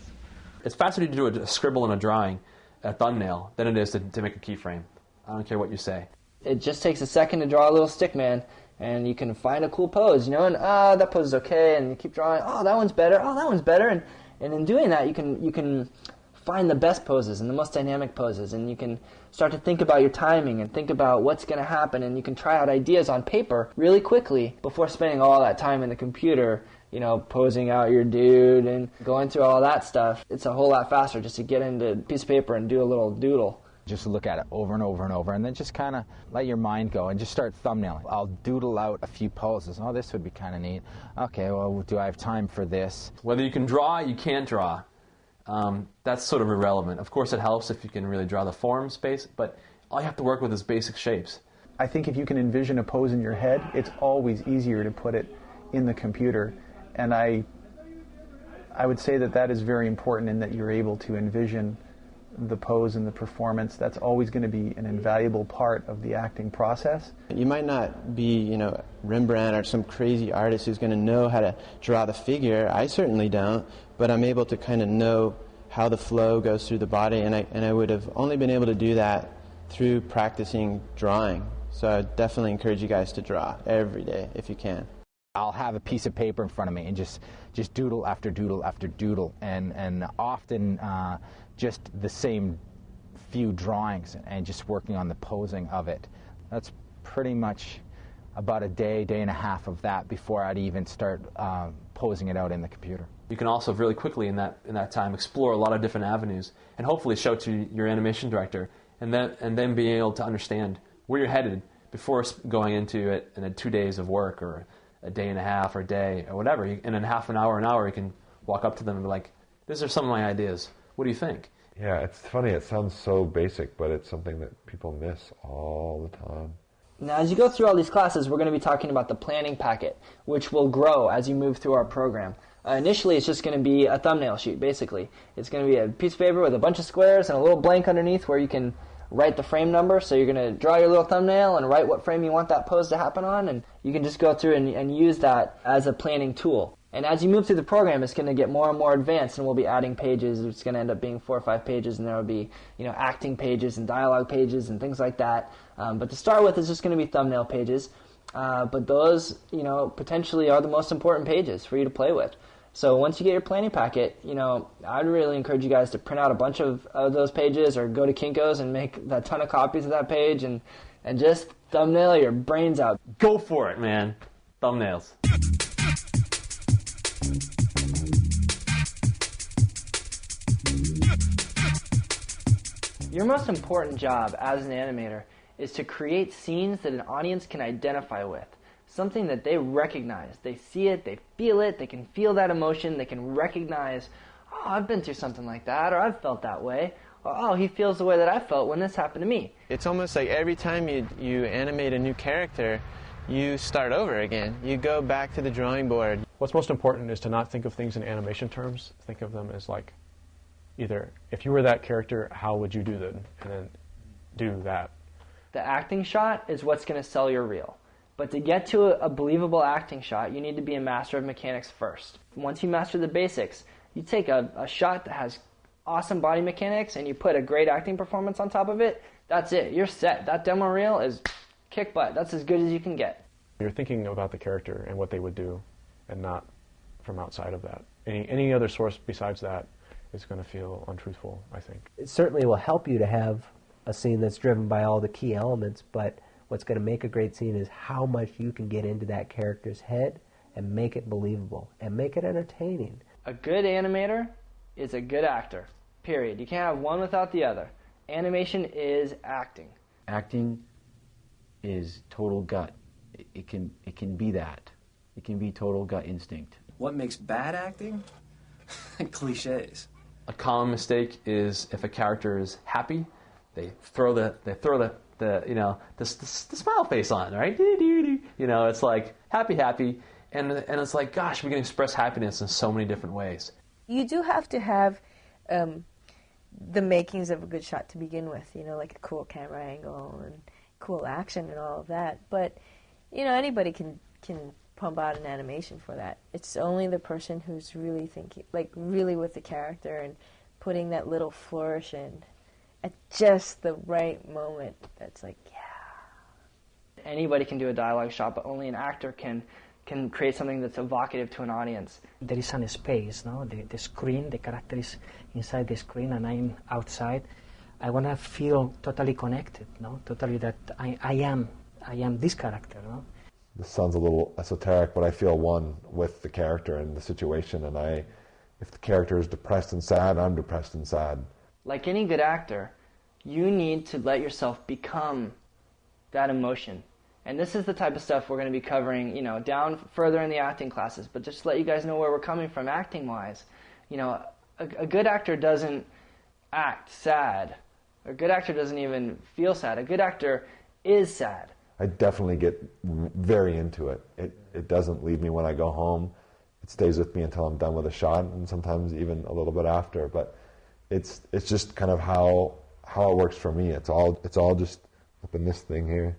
It's faster to do a scribble and a drawing, a thumbnail, than it is to make a keyframe. I don't care what you say. It just takes a second to draw a little stick man, and you can find a cool pose, and that pose is okay, and you keep drawing, that one's better, that one's better, and in doing that you can find the best poses and the most dynamic poses, and you can start to think about your timing and think about what's going to happen, and you can try out ideas on paper really quickly before spending all that time in the computer, posing out your dude and going through all that stuff. It's a whole lot faster just to get into a piece of paper and do a little doodle. Just look at it over and over and over, and then just kind of let your mind go and just start thumbnailing. I'll doodle out a few poses. Oh, this would be kind of neat. Okay, well, do I have time for this? Whether you can draw, you can't draw. That's sort of irrelevant. Of course, it helps if you can really draw the form space, but all you have to work with is basic shapes. I think if you can envision a pose in your head, it's always easier to put it in the computer. And I would say that is very important in that you're able to envision the pose and the performance. That's always going to be an invaluable part of the acting process. You might not be, Rembrandt or some crazy artist who's going to know how to draw the figure. I certainly don't, but I'm able to kind of know how the flow goes through the body, and I would have only been able to do that through practicing drawing. So I definitely encourage you guys to draw every day if you can. I'll have a piece of paper in front of me and just doodle after doodle after doodle, and often just the same few drawings and just working on the posing of it. That's pretty much about a day and a half of that before I'd even start posing it out in the computer. You can also really quickly in that time explore a lot of different avenues and hopefully show to your animation director, and then being able to understand where you're headed before going into it in 2 days of work or a day and a half or a day or whatever. And in half an hour, you can walk up to them and be like, these are some of my ideas. What do you think? Yeah, it's funny. It sounds so basic, but it's something that people miss all the time. Now, as you go through all these classes, we're going to be talking about the planning packet, which will grow as you move through our program. Initially, it's just going to be a thumbnail sheet, basically. It's going to be a piece of paper with a bunch of squares and a little blank underneath where you can write the frame number. So you're going to draw your little thumbnail and write what frame you want that pose to happen on, and you can just go through and use that as a planning tool. And as you move through the program, it's going to get more and more advanced, and we'll be adding pages. It's going to end up being 4 or 5 pages, and there will be, acting pages and dialogue pages and things like that. But to start with, it's just going to be thumbnail pages. But those, potentially are the most important pages for you to play with. So once you get your planning packet, I'd really encourage you guys to print out a bunch of those pages or go to Kinko's and make a ton of copies of that page and just thumbnail your brains out. Go for it, man. Thumbnails. Your most important job as an animator is to create scenes that an audience can identify with. Something that they recognize. They see it, they feel it, they can feel that emotion, they can recognize, oh, I've been through something like that, or I've felt that way, or oh, he feels the way that I felt when this happened to me. It's almost like every time you animate a new character, you start over again. You go back to the drawing board. What's most important is to not think of things in animation terms. Think of them as like, either if you were that character, how would you do that? And then do that. The acting shot is what's going to sell your reel. But to get to a believable acting shot, you need to be a master of mechanics first. Once you master the basics, you take a shot that has awesome body mechanics and you put a great acting performance on top of it, that's it. You're set. That demo reel is kick butt. That's as good as you can get. You're thinking about the character and what they would do, and not from outside of that. Any other source besides that is going to feel untruthful, I think. It certainly will help you to have a scene that's driven by all the key elements, but what's going to make a great scene is how much you can get into that character's head and make it believable and make it entertaining. A good animator is a good actor, period. You can't have one without the other. Animation is acting. Acting is total gut. It can be that. It can be total gut instinct. What makes bad acting? Cliches. A common mistake is if a character is happy, they throw the smile face on, right? It's like happy, and it's like, gosh, we can express happiness in so many different ways. You do have to have the makings of a good shot to begin with, like a cool camera angle and cool action and all of that. But anybody can pump out an animation for that. It's only the person who's really thinking, like really with the character and putting that little flourish in at just the right moment. That's like, yeah. Anybody can do a dialogue shot, but only an actor can create something that's evocative to an audience. There is a space, no? The screen, the character is inside the screen and I'm outside. I want to feel totally connected, no? Totally that I am this character, no? This sounds a little esoteric, but I feel one with the character and the situation, and if the character is depressed and sad, I'm depressed and sad. Like any good actor, you need to let yourself become that emotion. And this is the type of stuff we're going to be covering, down further in the acting classes. But just to let you guys know where we're coming from acting-wise, a good actor doesn't act sad. A good actor doesn't even feel sad. A good actor is sad. I definitely get very into it. It doesn't leave me when I go home. It stays with me until I'm done with a shot, and sometimes even a little bit after. But it's just kind of how it works for me. It's all just up in this thing here.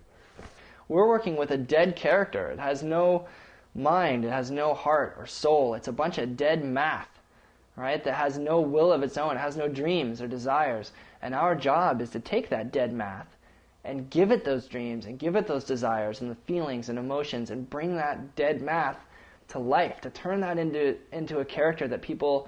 We're working with a dead character. It has no mind. It has no heart or soul. It's a bunch of dead math, right? That has no will of its own. It has no dreams or desires. And our job is to take that dead math and give it those dreams and give it those desires and the feelings and emotions and bring that dead math to life, to turn that into a character that people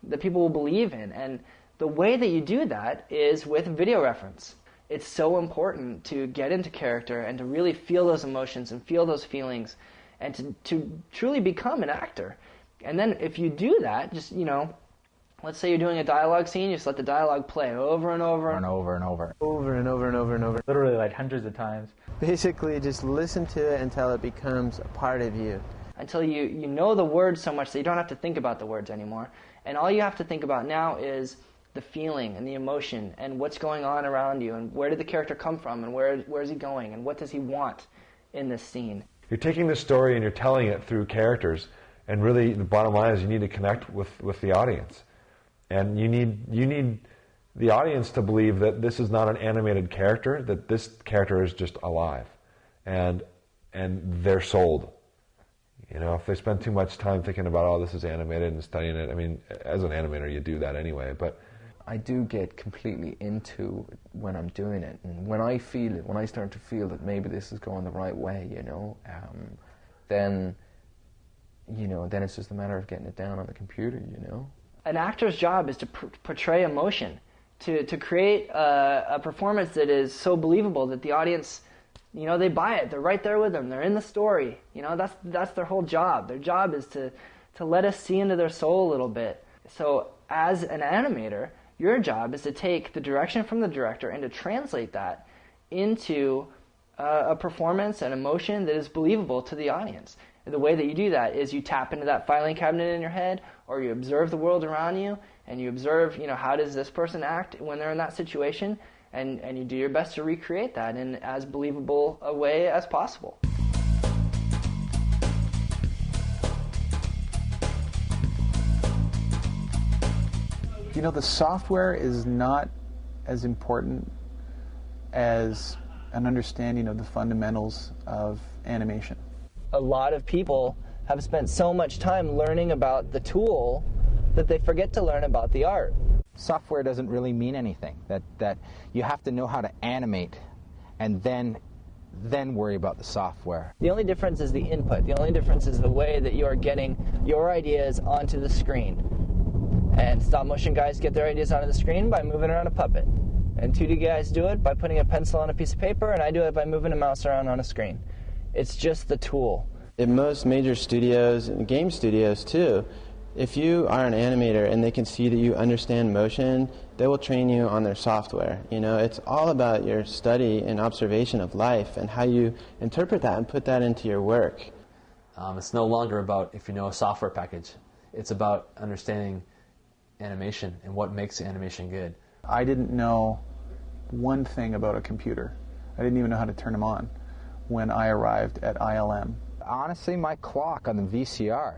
will believe in. And the way that you do that is with video reference. It's so important to get into character and to really feel those emotions and feel those feelings and to truly become an actor. And then if you do that, just, let's say you're doing a dialogue scene, you just let the dialogue play over and over and over and over. Over and over and over and over. Literally like hundreds of times. Basically, just listen to it until it becomes a part of you. Until you know the words so much that you don't have to think about the words anymore. And all you have to think about now is the feeling and the emotion and what's going on around you and where did the character come from and where is he going and what does he want in this scene. You're taking the story and you're telling it through characters, and really the bottom line is you need to connect with the audience. And you need the audience to believe that this is not an animated character, that this character is just alive. And they're sold. If they spend too much time thinking about, oh, this is animated and studying it, I mean, as an animator, you do that anyway, but I do get completely into when I'm doing it, and when I feel it, when I start to feel that maybe this is going the right way, then it's just a matter of getting it down on the computer, An actor's job is to portray emotion, to create a performance that is so believable that the audience, they buy it. They're right there with them. They're in the story. That's their whole job. Their job is to let us see into their soul a little bit. So as an animator, your job is to take the direction from the director and to translate that into a performance and emotion that is believable to the audience. And the way that you do that is you tap into that filing cabinet in your head, or you observe the world around you, and you observe, how does this person act when they're in that situation, and you do your best to recreate that in as believable a way as possible. The software is not as important as an understanding of the fundamentals of animation. A lot of people have spent so much time learning about the tool that they forget to learn about the art. Software doesn't really mean anything. That you have to know how to animate and then worry about the software. The only difference is the input. The only difference is the way that you are getting your ideas onto the screen. And stop motion guys get their ideas onto the screen by moving around a puppet. And 2D guys do it by putting a pencil on a piece of paper, and I do it by moving a mouse around on a screen. It's just the tool. In most major studios and game studios too, if you are an animator and they can see that you understand motion, they will train you on their software. It's all about your study and observation of life and how you interpret that and put that into your work. It's no longer about if you know a software package. It's about understanding animation and what makes animation good. I didn't know one thing about a computer. I didn't even know how to turn them on when I arrived at ILM. Honestly, my clock on the VCR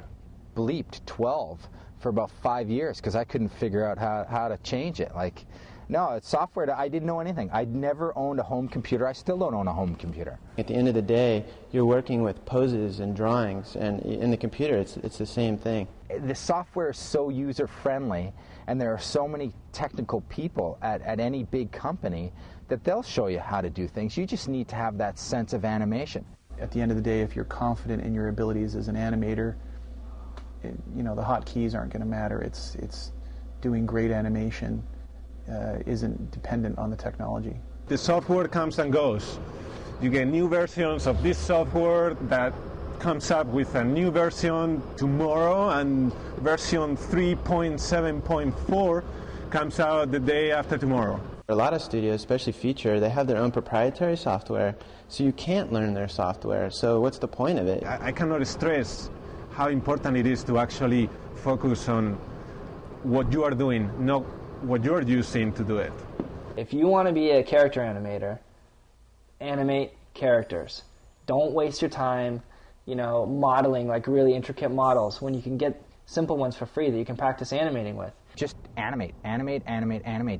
bleeped 12 for about 5 years because I couldn't figure out how to change it. It's software. I didn't know anything. I'd never owned a home computer. I still don't own a home computer. At the end of the day, you're working with poses and drawings, and in the computer, it's the same thing. The software is so user-friendly, and there are so many technical people at any big company that they'll show you how to do things. You just need to have that sense of animation. At the end of the day, if you're confident in your abilities as an animator, the hotkeys aren't going to matter. It's doing great animation isn't dependent on the technology. The software comes and goes. You get new versions of this software that comes up with a new version tomorrow, and version 3.7.4 comes out the day after tomorrow. A lot of studios, especially feature, they have their own proprietary software, so you can't learn their software. So what's the point of it? I cannot stress how important it is to actually focus on what you are doing, not what you're using to do it. If you want to be a character animator, animate characters. Don't waste your time, modeling like really intricate models when you can get simple ones for free that you can practice animating with. Just animate.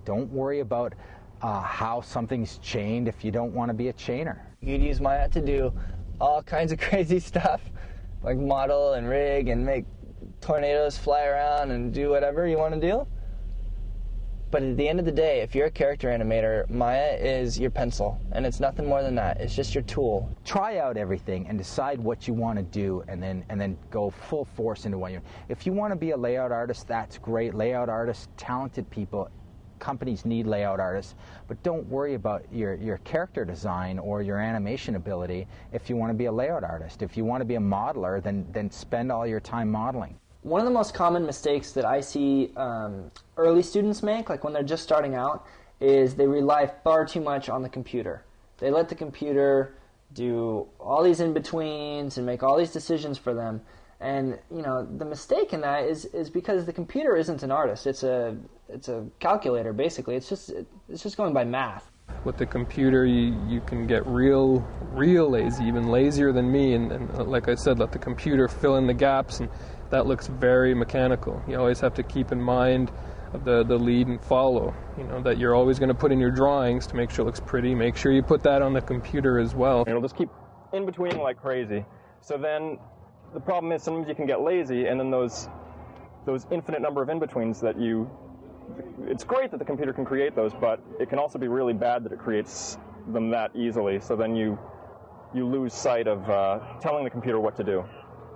Don't worry about how something's chained if you don't want to be a chainer. You could use Maya to do all kinds of crazy stuff, like model and rig and make tornadoes fly around and do whatever you want to do. But at the end of the day, if you're a character animator, Maya is your pencil, and it's nothing more than that. It's just your tool. Try out everything and decide what you want to do, and then go full force into what you. If you want to be a layout artist, that's great. Layout artists, talented people. Companies need layout artists, but don't worry about your character design or your animation ability if you want to be a layout artist. If you want to be a modeler, then spend all your time modeling. One of the most common mistakes that I see early students make, like when they're just starting out, is they rely far too much on the computer. They let the computer do all these in-betweens and make all these decisions for them. And the mistake in that is because the computer isn't an artist. It's a calculator, basically. It's just going by math. With the computer, you can get real lazy, even lazier than me. And like I said, let the computer fill in the gaps, and that looks very mechanical. You always have to keep in mind of the lead and follow. That you're always going to put in your drawings to make sure it looks pretty. Make sure you put that on the computer as well. It'll just keep in between like crazy. So then the problem is sometimes you can get lazy, and then those infinite number of in-betweens that it's great that the computer can create those, but it can also be really bad that it creates them that easily. So then you lose sight of telling the computer what to do.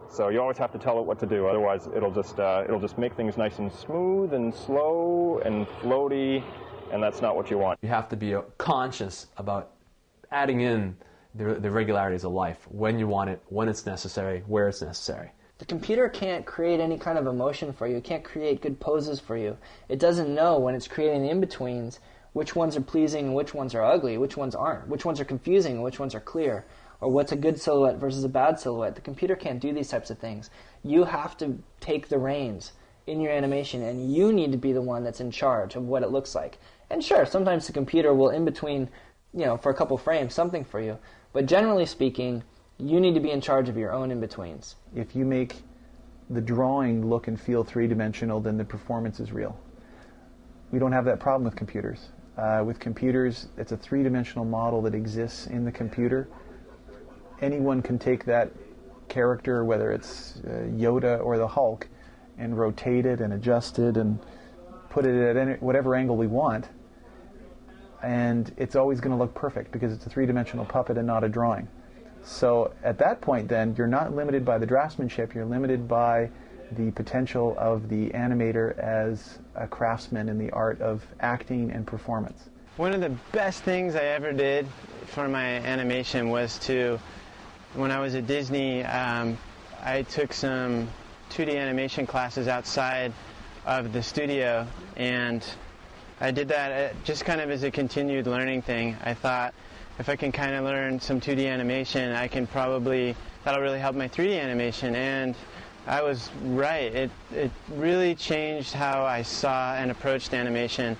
So you always have to tell it what to do, otherwise it'll just make things nice and smooth and slow and floaty, and that's not what you want. You have to be conscious about adding in the regularities of life, when you want it, when it's necessary, where it's necessary. The computer can't create any kind of emotion for you. It can't create good poses for you. It doesn't know when it's creating the in-betweens which ones are pleasing and which ones are ugly, which ones aren't, which ones are confusing and which ones are clear, or what's a good silhouette versus a bad silhouette. The computer can't do these types of things. You have to take the reins in your animation, and you need to be the one that's in charge of what it looks like. And sure, sometimes the computer will in-between, for a couple frames, something for you. But generally speaking, you need to be in charge of your own in-betweens. If you make the drawing look and feel three-dimensional, then the performance is real. We don't have that problem with computers. With computers, it's a three-dimensional model that exists in the computer. Anyone can take that character, whether it's Yoda or the Hulk, and rotate it and adjust it and put it at whatever angle we want, and it's always going to look perfect because it's a three-dimensional puppet and not a drawing. So at that point then, you're not limited by the draftsmanship, you're limited by the potential of the animator as a craftsman in the art of acting and performance. One of the best things I ever did for my animation was when I was at Disney, I took some 2D animation classes outside of the studio, and I did that just kind of as a continued learning thing. I thought if I can kind of learn some 2D animation, that'll really help my 3D animation, and I was right. It really changed how I saw and approached animation.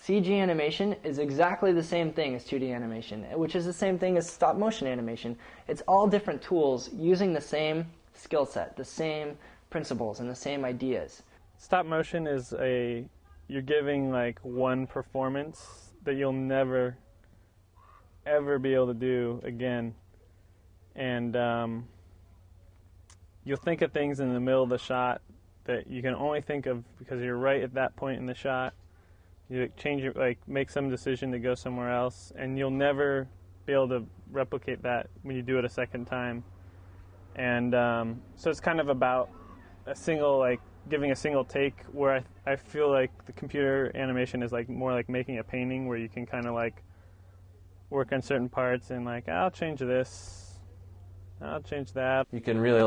CG animation is exactly the same thing as 2D animation, which is the same thing as stop motion animation. It's all different tools using the same skill set, the same principles, and the same ideas. Stop motion is you're giving like one performance that you'll never ever be able to do again, and you'll think of things in the middle of the shot that you can only think of because you're right at that point in the shot. You make some decision to go somewhere else, and you'll never be able to replicate that when you do it a second time. And so it's kind of about giving a single take, where I feel like the computer animation is more like making a painting, where you can kind of work on certain parts and I'll change this, I'll change that. You can really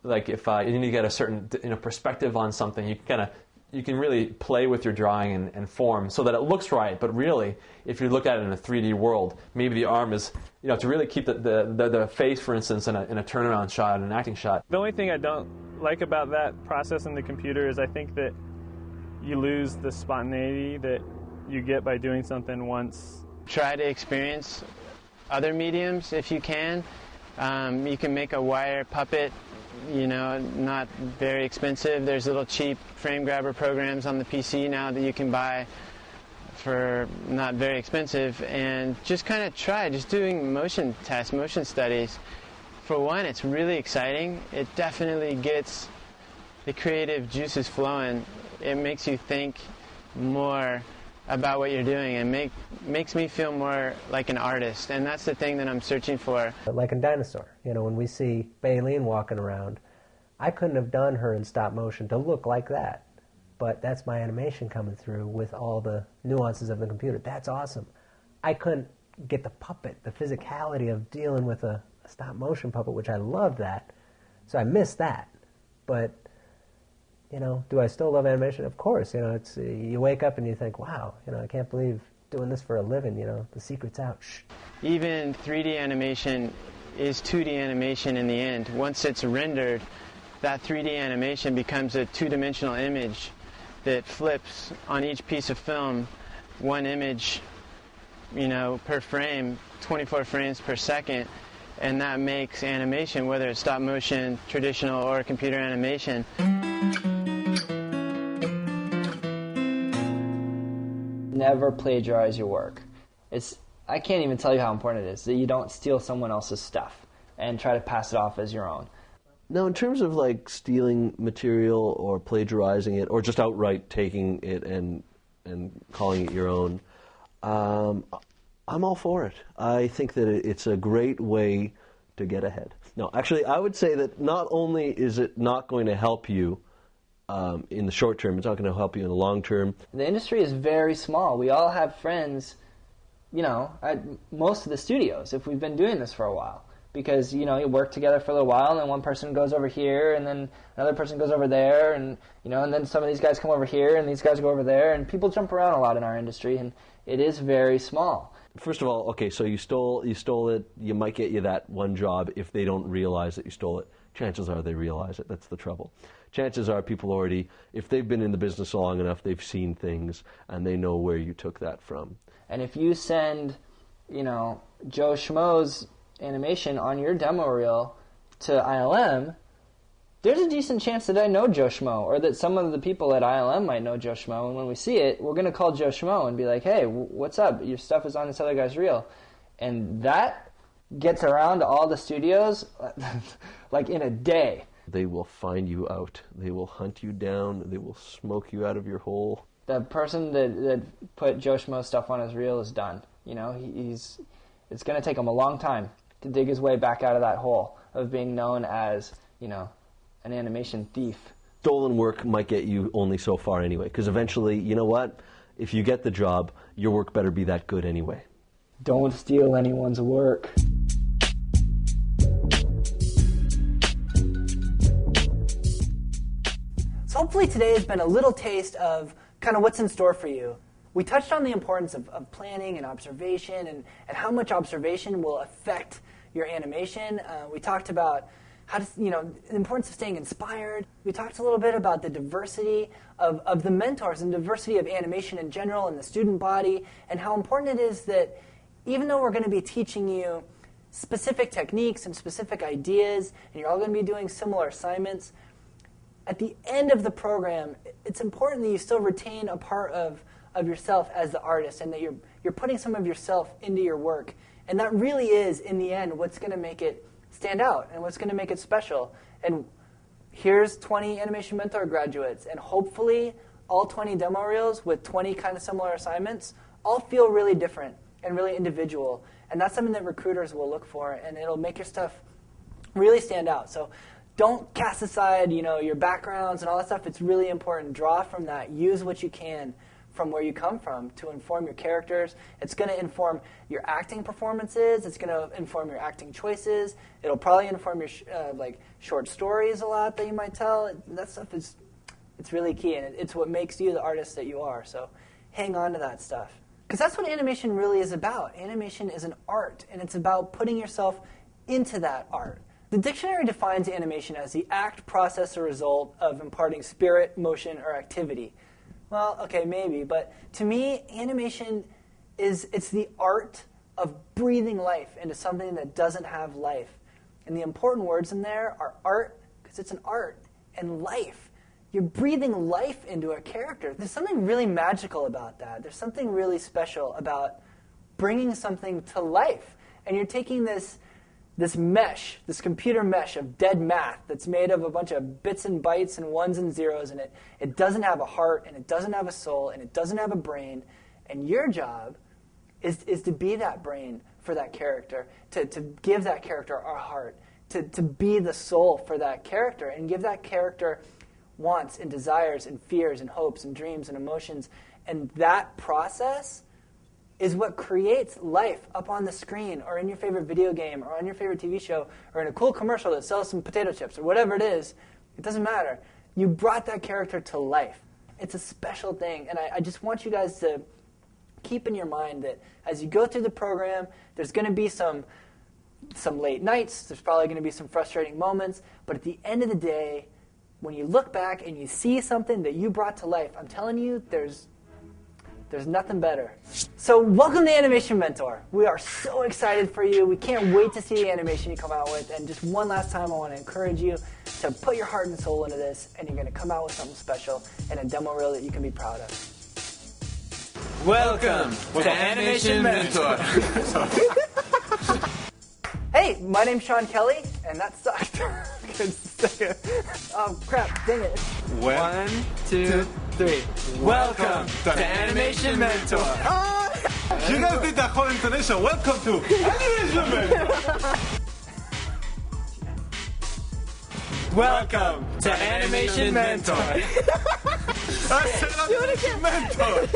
if you need to get a certain perspective on something, you can really play with your drawing and form so that it looks right. But really, if you look at it in a 3D world, maybe the arm is, to really keep the face, for instance, in a turnaround shot, an acting shot. The only thing I don't like about that process in the computer is I think that you lose the spontaneity that you get by doing something once. Try to experience other mediums if you can. You can make a wire puppet, not very expensive. There's little cheap frame grabber programs on the PC now that you can buy for not very expensive, and just kind of try just doing motion tests, motion studies. For one, it's really exciting. It definitely gets the creative juices flowing. It makes you think more about what you're doing and makes me feel more like an artist, and that's the thing that I'm searching for. Like in Dinosaur, you know, when we see Baleen walking around, I couldn't have done her in stop motion to look like that, but that's my animation coming through with all the nuances of the computer. That's awesome. I couldn't get the puppet, the physicality of dealing with a stop motion puppet, which I love that, so I missed that. But you know, do I still love animation? Of course. You know, it's you wake up and you think, wow, you know, I can't believe doing this for a living. You know, the secret's out. Shh. Even 3D animation is 2D animation in the end. Once it's rendered, that 3D animation becomes a two-dimensional image that flips on each piece of film, one image, you know, per frame, 24 frames per second, and that makes animation, whether it's stop motion, traditional, or computer animation. Never plagiarize your work. I can't even tell you how important it is that you don't steal someone else's stuff and try to pass it off as your own. Now, in terms of like stealing material or plagiarizing it, or just outright taking it and calling it your own, I'm all for it. I think that it's a great way to get ahead. No, actually, I would say that not only is it not going to help you in the short term, it's not going to help you in the long term. The industry is very small. We all have friends, you know, at most of the studios, if we've been doing this for a while. Because, you know, you work together for a little while, and then one person goes over here, and then another person goes over there, and, you know, and then some of these guys come over here, and these guys go over there, and people jump around a lot in our industry, and it is very small. First of all, okay, so you stole it, you might get you that one job if they don't realize that you stole it. Chances are they realize it. That's the trouble. Chances are people already, if they've been in the business long enough, they've seen things, and they know where you took that from. And if you send, you know, Joe Schmo's animation on your demo reel to ILM, there's a decent chance that I know Joe Schmo, or that some of the people at ILM might know Joe Schmo, and when we see it, we're going to call Joe Schmo and be like, hey, what's up? Your stuff is on this other guy's reel. And that gets around to all the studios like in a day. They will find you out. They will hunt you down. They will smoke you out of your hole. The person that put Joe Schmo's stuff on his reel is done. You know, it's going to take him a long time to dig his way back out of that hole of being known as, you know, an animation thief. Stolen work might get you only so far anyway, because eventually, you know what? If you get the job, your work better be that good anyway. Don't steal anyone's work. So hopefully today has been a little taste of kind of what's in store for you. We touched on the importance of planning and observation and how much observation will affect your animation. We talked about how to, you know, the importance of staying inspired. We talked a little bit about the diversity of the mentors and diversity of animation in general and the student body, and how important it is that even though we're going to be teaching you specific techniques and specific ideas, and you're all going to be doing similar assignments, at the end of the program, it's important that you still retain a part of yourself as the artist, and that you're putting some of yourself into your work. And that really is, in the end, what's going to make it stand out and what's going to make it special. And here's 20 Animation Mentor graduates, and hopefully all 20 demo reels with 20 kind of similar assignments all feel really different and really individual. And that's something that recruiters will look for, and it'll make your stuff really stand out. So don't cast aside, you know, your backgrounds and all that stuff. It's really important. Draw from that. Use what you can from where you come from to inform your characters. It's going to inform your acting performances. It's going to inform your acting choices. It'll probably inform your like short stories a lot that you might tell. That stuff is, it's really key, and it's what makes you the artist that you are. So hang on to that stuff, because that's what animation really is about. Animation is an art, and it's about putting yourself into that art. The dictionary defines animation as the act, process, or result of imparting spirit, motion, or activity. Well, okay, maybe, but to me, animation it's the art of breathing life into something that doesn't have life. And the important words in there are art, because it's an art, and life. You're breathing life into a character. There's something really magical about that. There's something really special about bringing something to life. And you're taking this mesh, this computer mesh of dead math that's made of a bunch of bits and bytes and ones and zeros, and it doesn't have a heart, and it doesn't have a soul, and it doesn't have a brain, And your job is to be that brain for that character, to give that character our heart, to be the soul for that character and give that character wants and desires and fears and hopes and dreams and emotions. And that process is what creates life up on the screen or in your favorite video game or on your favorite TV show or in a cool commercial that sells some potato chips or whatever it is. It doesn't matter. You brought that character to life. It's a special thing. And I just want you guys to keep in your mind that as you go through the program, there's going to be some late nights. There's probably going to be some frustrating moments. But at the end of the day, when you look back and you see something that you brought to life, I'm telling you, there's nothing better. So welcome to Animation Mentor. We are so excited for you. We can't wait to see the animation you come out with. And just one last time, I want to encourage you to put your heart and soul into this, and you're going to come out with something special and a demo reel that you can be proud of. Welcome to Animation Mentor. Hey, my name's Sean Kelly, and that sucked. Oh, crap, dang it. 1, 2, 3. Welcome to Animation Mentor. You guys did that whole intonation. Welcome to Animation Mentor. Welcome to Animation Mentor. I said Animation Mentor.